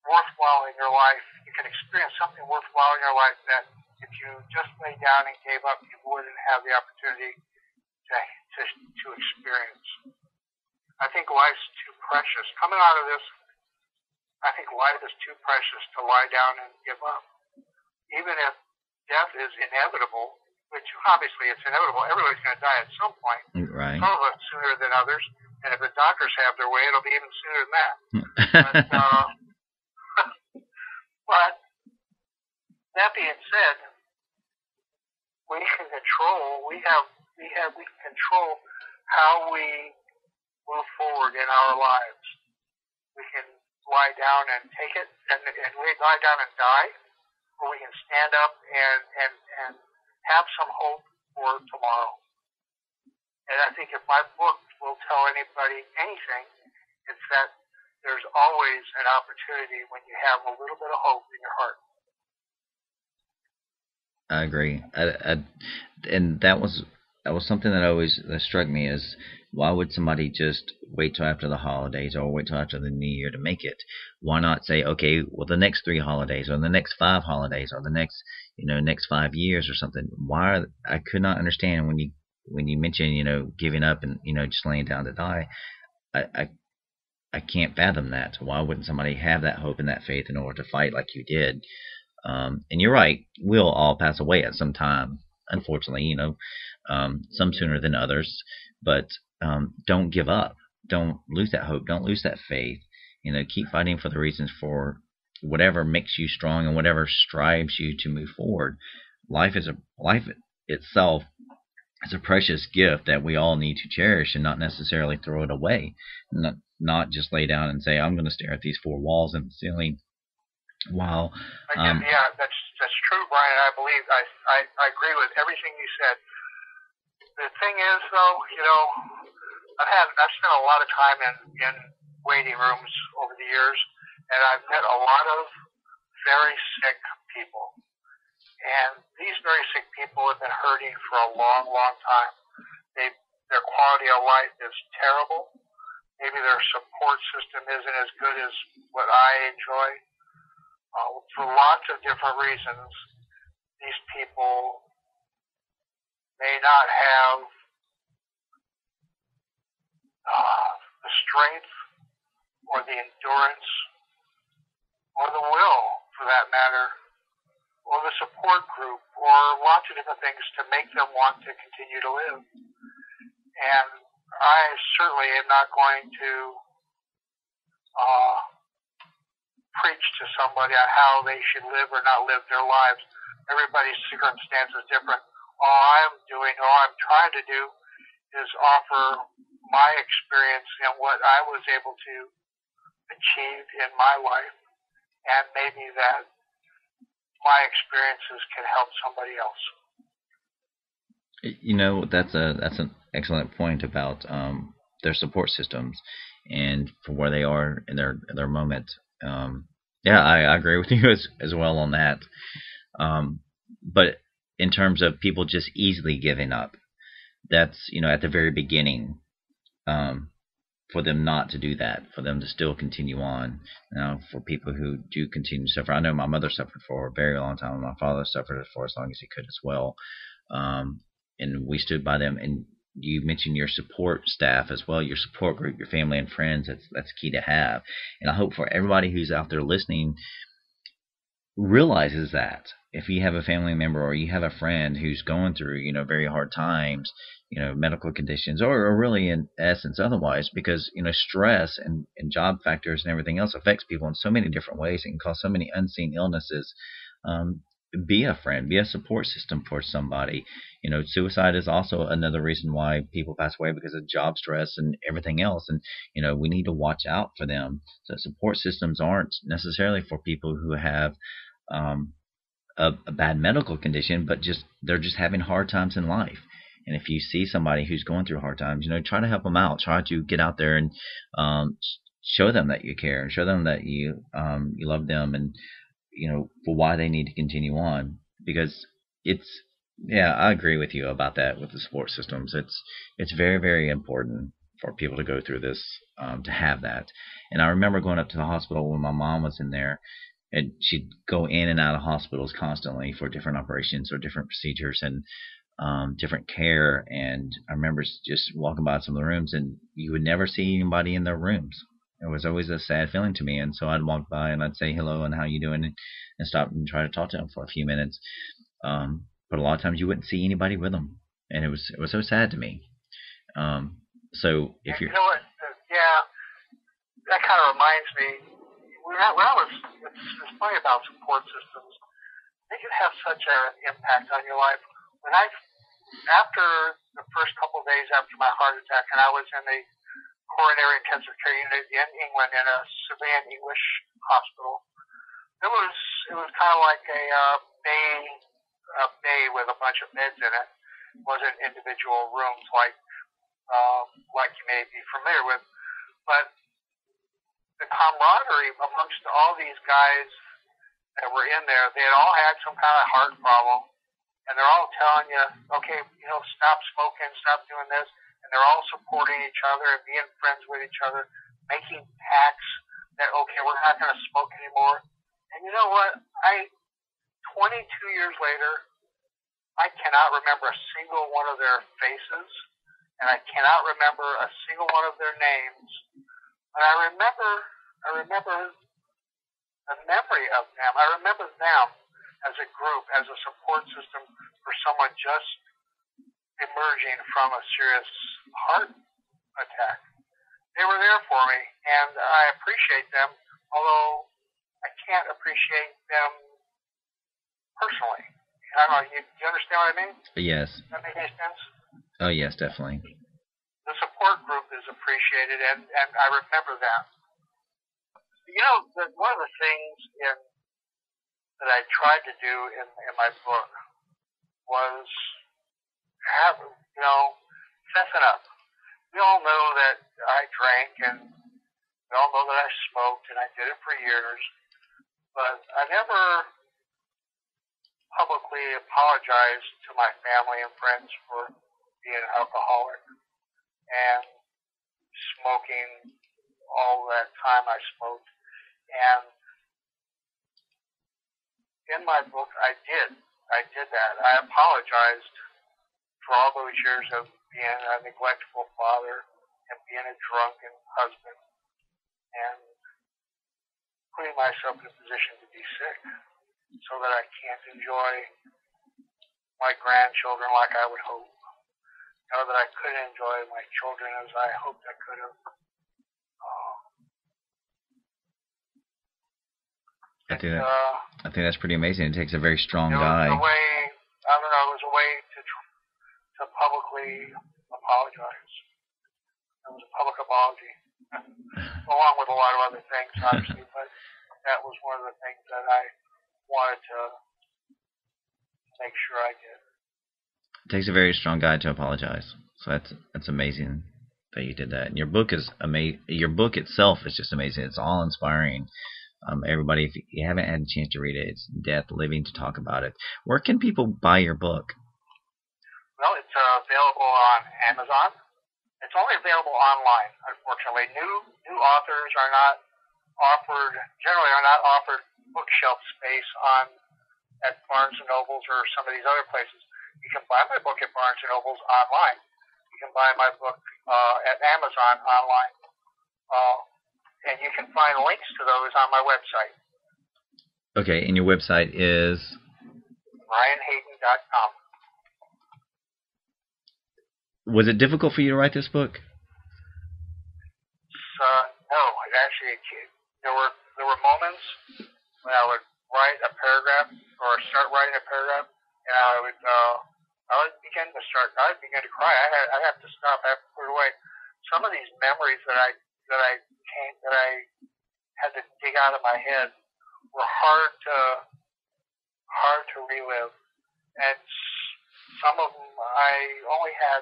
worthwhile in your life. You can experience something worthwhile in your life that if you just lay down and gave up, you wouldn't have the opportunity to experience. I think life's too precious. Coming out of this, I think life is too precious to lie down and give up. Even if death is inevitable, which obviously it's inevitable, everybody's going to die at some point. Right. Some of us sooner than others, and if the doctors have their way, it'll be even sooner than that. But that being said, we can control. We can control how we move forward in our lives. We can lie down and take it, and we lie down and die, or we can stand up and have some hope for tomorrow. And I think if my book will tell anybody anything, it's that there's always an opportunity when you have a little bit of hope in your heart. I agree. And that was something that always struck me is, why would somebody just wait till after the holidays or wait till after the new year to make it? Why not say, okay, well, the next 3 holidays or the next 5 holidays or the next 5 years or something? I could not understand when you mention, giving up and, just laying down to die. I can't fathom that. Why wouldn't somebody have that hope and that faith in order to fight like you did? And you're right, we'll all pass away at some time, unfortunately, some sooner than others, but don't give up. Don't lose that hope. Don't lose that faith. Keep fighting for the reasons, for whatever makes you strong and whatever strives you to move forward. Life itself is a precious gift that we all need to cherish and not necessarily throw it away. Not just lay down and say, I'm going to stare at these 4 walls and the ceiling. Wow. Yeah, that's true, Brian. I believe I agree with everything you said. The thing is, though, I've spent a lot of time in waiting rooms over the years, and I've met a lot of very sick people. And these very sick people have been hurting for a long, long time. Their quality of life is terrible. Maybe their support system isn't as good as what I enjoy. For lots of different reasons, these people may not have the strength or the endurance or the will, for that matter, or the support group, or lots of different things to make them want to continue to live. And I certainly am not going to preach to somebody on how they should live or not live their lives. Everybody's circumstance is different. All I'm trying to do is offer my experience and what I was able to achieve in my life, and maybe that my experiences can help somebody else. That's an excellent point about their support systems and for where they are in their moment. Yeah, I agree with you as well on that. But in terms of people just easily giving up, that's at the very beginning. For them not to do that, for them to still continue on. Now, for people who do continue to suffer, I know my mother suffered for a very long time. My father suffered for as long as he could as well. And we stood by them. And you mentioned your support staff as well, your support group, your family and friends. That's key to have. And I hope for everybody who's out there listening realizes that if you have a family member or you have a friend who's going through, very hard times, medical conditions, or really in essence otherwise, because, stress and job factors and everything else affects people in so many different ways and can cause so many unseen illnesses. Be a friend, be a support system for somebody. Suicide is also another reason why people pass away, because of job stress and everything else. And, we need to watch out for them. So support systems aren't necessarily for people who have a bad medical condition, but they're just having hard times in life. And if you see somebody who's going through hard times, try to help them out. Try to get out there and show them that you care, and show them that you love them, and for why they need to continue on. Because I agree with you about that with the support systems. It's very, very important for people to go through this, to have that. And I remember going up to the hospital when my mom was in there, and she'd go in and out of hospitals constantly for different operations or different procedures. And different care. And I remember just walking by some of the rooms, and you would never see anybody in their rooms. It was always a sad feeling to me. And so I'd walk by and I'd say hello and how you doing, and stop and try to talk to them for a few minutes. But a lot of times you wouldn't see anybody with them, and it was so sad to me. So if you're, you know what? Yeah, that kind of reminds me. It's funny about support systems. They can have such an impact on your life. After the first couple of days after my heart attack, and I was in the coronary intensive care unit in England in a civilian English hospital, it was kind of like a bay with a bunch of beds in it. It wasn't individual rooms like you may be familiar with, but the camaraderie amongst all these guys that were in there, they had all had some kind of heart problem, and they're all telling you, okay, stop smoking, stop doing this, and they're all supporting each other and being friends with each other, making pacts that, okay, we're not going to smoke anymore. And you know what? 22 years later, I cannot remember a single one of their faces, and I cannot remember a single one of their names. But I remember the memory of them. I remember them as a group, as a support system for someone just emerging from a serious heart attack. They were there for me, and I appreciate them, although I can't appreciate them personally. I don't know, you understand what I mean? yes. Does that make any sense? Oh, yes, definitely. The support group is appreciated, and I remember that. One of the things that I tried to do in my book was have, fessing up. We all know that I drank, and we all know that I smoked, and I did it for years, but I never publicly apologized to my family and friends for being an alcoholic and smoking all that time I smoked. And in my book, I did that. I apologized for all those years of being a neglectful father and being a drunken husband and putting myself in a position to be sick so that I can't enjoy my grandchildren like I would hope. That I couldn't enjoy my children as I hoped I could have. I think that's pretty amazing. It takes a very strong guy. It was a way to publicly apologize. It was a public apology, along with a lot of other things, obviously, but that was one of the things that I wanted to make sure I did. It takes a very strong guy to apologize. So that's amazing that you did that. And your book is Your book itself is just amazing. It's all inspiring. Everybody, if you haven't had a chance to read it, it's Death, Living to Talk About It. Where can people buy your book? Well, it's available on Amazon. It's only available online, unfortunately. New authors generally are not offered bookshelf space at Barnes & Nobles or some of these other places. You can buy my book at Barnes & Nobles online. You can buy my book at Amazon online. And you can find links to those on my website. Okay, and your website is? BryanHayden.com. Was it difficult for you to write this book? No, it actually, there were moments when I would write a paragraph or start writing a paragraph, and I would begin to cry. I'd have to stop. I have to put it away. Some of these memories that I had to dig out of my head were hard to relive, and some of them I only had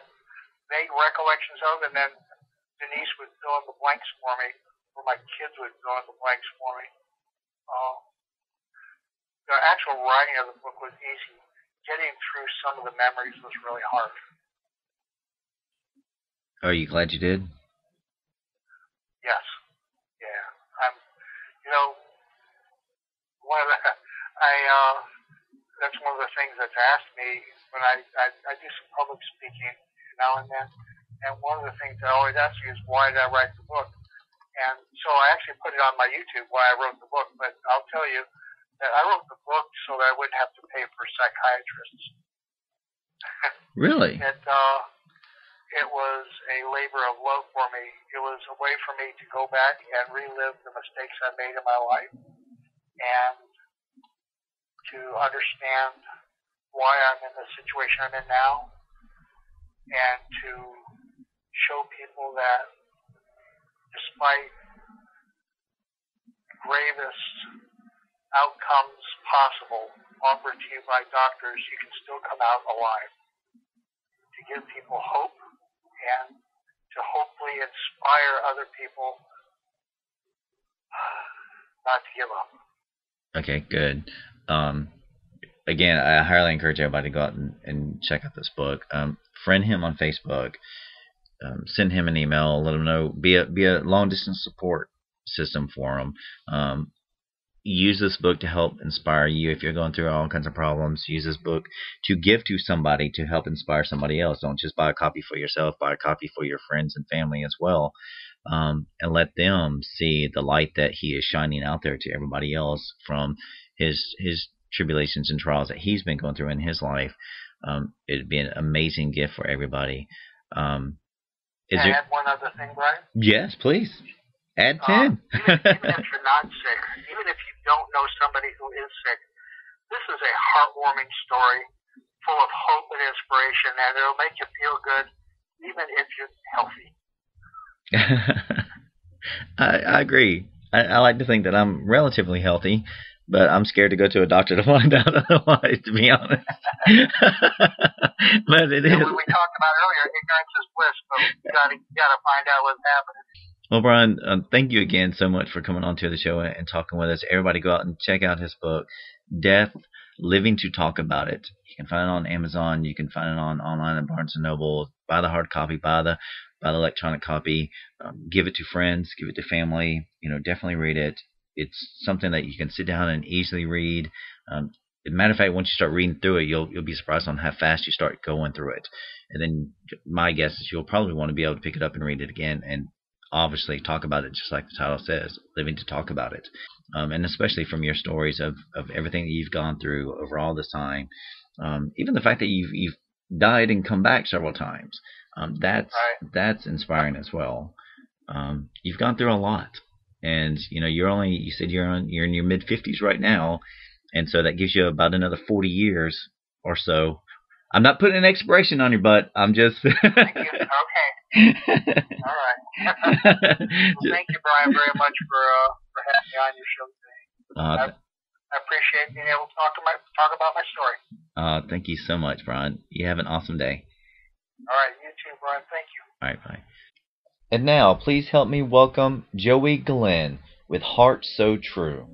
vague recollections of, and then Denise would fill in the blanks for me, or my kids would fill in the blanks for me. The actual writing of the book was easy. Getting through some of the memories was really hard. Are you glad you did? Yes. Yeah. One of the that's one of the things that's asked me when I do some public speaking now and then. And one of the things they always ask me is, why did I write the book? And so I actually put it on my YouTube why I wrote the book. But I'll tell you that I wrote the book so that I wouldn't have to pay for psychiatrists. Really? It was a labor of love for me. It was a way for me to go back and relive the mistakes I made in my life and to understand why I'm in the situation I'm in now and to show people that despite the gravest outcomes possible offered to you by doctors, you can still come out alive. To give people hope and to hopefully inspire other people not to give up. Okay, good. Again, I highly encourage everybody to go out and check out this book. Friend him on Facebook. Send him an email. Let him know. Be a long distance support system for him. Use this book to help inspire you if you're going through all kinds of problems. Use this book to give to somebody to help inspire somebody else. Don't just buy a copy for yourself. Buy a copy for your friends and family as well, and let them see the light that he is shining out there to everybody else from his tribulations and trials that he's been going through in his life. It'd be an amazing gift for everybody. Can I add one other thing, Brian? Yes, please. Add 10. Even if you're not sick, even if you don't know somebody who is sick, this is a heartwarming story full of hope and inspiration, and it'll make you feel good even if you're healthy. I agree. I like to think that I'm relatively healthy, but I'm scared to go to a doctor to find out otherwise, to be honest. But it is. We talked about earlier, ignorance is bliss, but you gotta find out what's happening. Well, Bryan, thank you again so much for coming on to the show and talking with us. Everybody go out and check out his book, Death, Living to Talk About It. You can find it on Amazon. You can find it online at Barnes & Noble. Buy the hard copy, buy the electronic copy. Give it to friends, give it to family. Definitely read it. It's something that you can sit down and easily read. As a matter of fact, once you start reading through it, you'll be surprised on how fast you start going through it. And then my guess is you'll probably want to be able to pick it up and read it again and obviously talk about it, just like the title says, living to talk about it. And especially from your stories of everything that you've gone through over all this time. Even the fact that you've died and come back several times. That's inspiring as well. You've gone through a lot. And you said you're in your mid 50s right now, and so that gives you about another 40 years or so. I'm not putting an expiration on your butt. I'm just. Thank you. Okay. All right. Well, thank you, Brian, very much for having me on your show today. I appreciate being able to talk about my story. Thank you so much, Brian. You have an awesome day. All right, you too, Brian. Thank you. All right, bye. And now, please help me welcome Joey Glenn with Heart So True.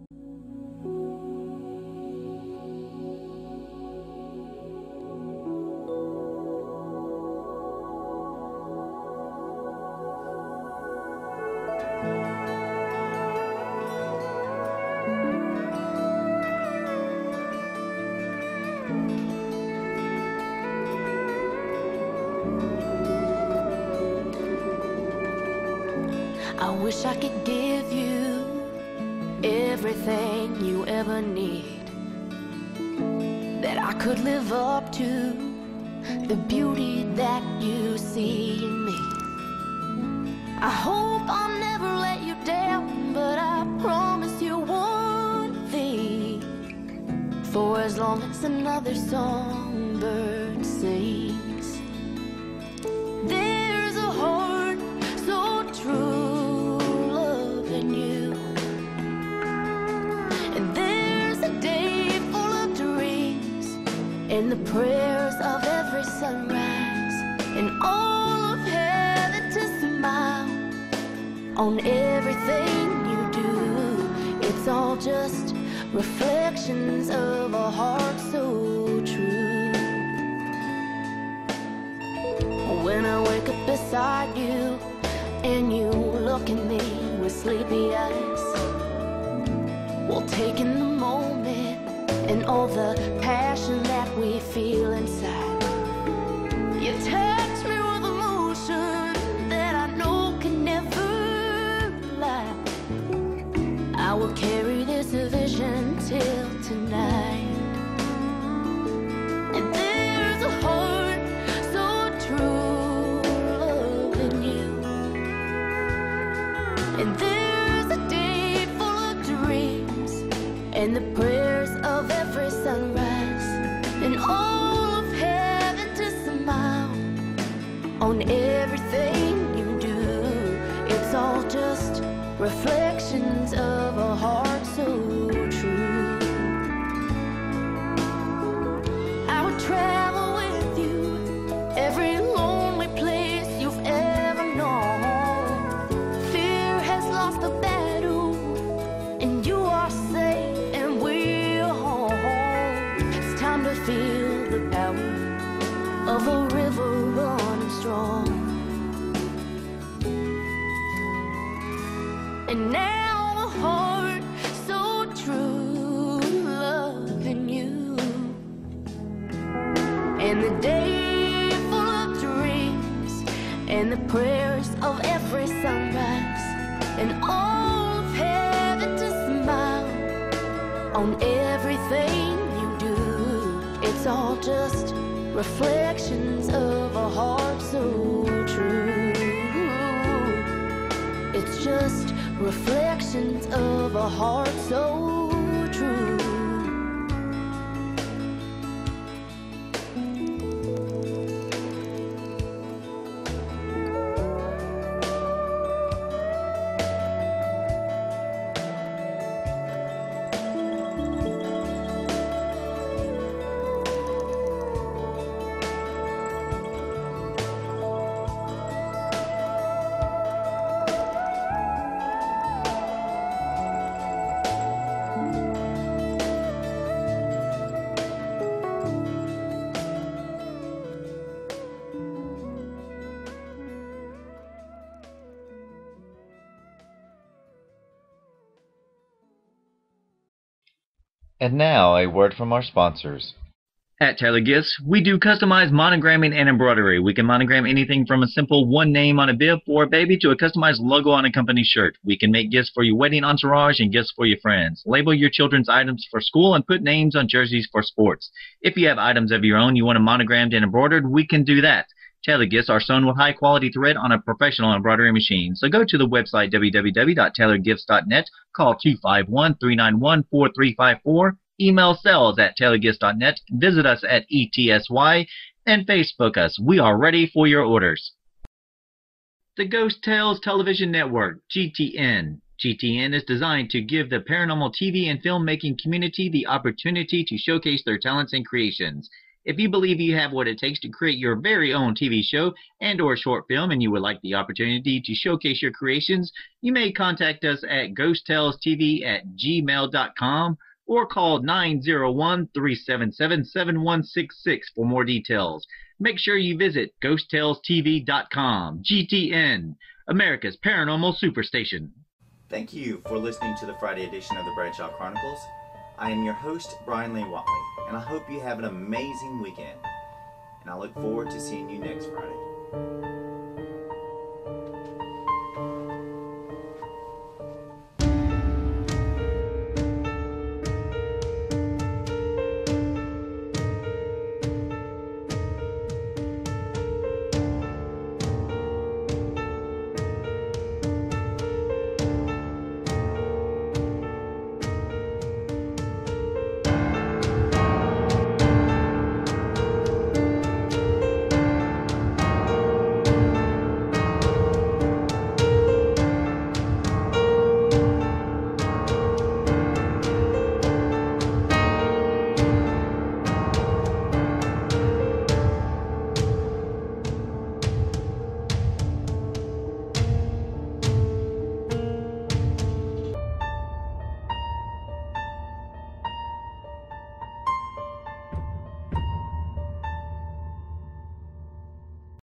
I wish I could give you everything you ever need, that I could live up to the beauty that you see in me. I hope I'll never let you down, but I promise you one thing: for as long as another songbird sings, there's a heart so true in the prayers of every sunrise, and all of heaven to smile on everything you do. It's all just reflections of a heart so true. When I wake up beside you and you look at me with sleepy eyes, well, taking the moment and all the passion you feel inside. You touch me with emotion that I know can never lie. I will carry this vision till tonight. And there's a heart so true loving you. And there's a day full of dreams and the prayers of every sunrise, and all of heaven to smile on everything you do. It's all just reflections of a heart so true. I would travel with you every lonely place you've ever known. Fear has lost the battle, and you are safe, and we're home. It's time to feel the power of a river running strong. And now a heart so true loving you. And the day full of dreams and the prayers of every sunrise, and all of heaven to smile on everything you do. It's all just reflections of a heart so true. It's just reflections of a heart so true. And now, a word from our sponsors. At Taylor Gifts, we do customized monogramming and embroidery. We can monogram anything from a simple one name on a bib for a baby to a customized logo on a company shirt. We can make gifts for your wedding entourage and gifts for your friends. Label your children's items for school and put names on jerseys for sports. If you have items of your own you want them monogrammed and embroidered, we can do that. Tailor Gifts are sewn with high-quality thread on a professional embroidery machine. So go to the website www.tailorgifts.net, call 251-391-4354, email sales@tailorgifts.net, visit us at ETSY, and Facebook us. We are ready for your orders. The Ghost Tales Television Network, GTN. GTN is designed to give the paranormal TV and filmmaking community the opportunity to showcase their talents and creations. If you believe you have what it takes to create your very own TV show and or short film and you would like the opportunity to showcase your creations, you may contact us at ghosttellstv@gmail.com or call 901-377-7166 for more details. Make sure you visit ghosttellstv.com. GTN, America's Paranormal Superstation. Thank you for listening to the Friday edition of the Bradshaw Chronicles. I am your host, Bryan Lee Whatley, and I hope you have an amazing weekend. And I look forward to seeing you next Friday.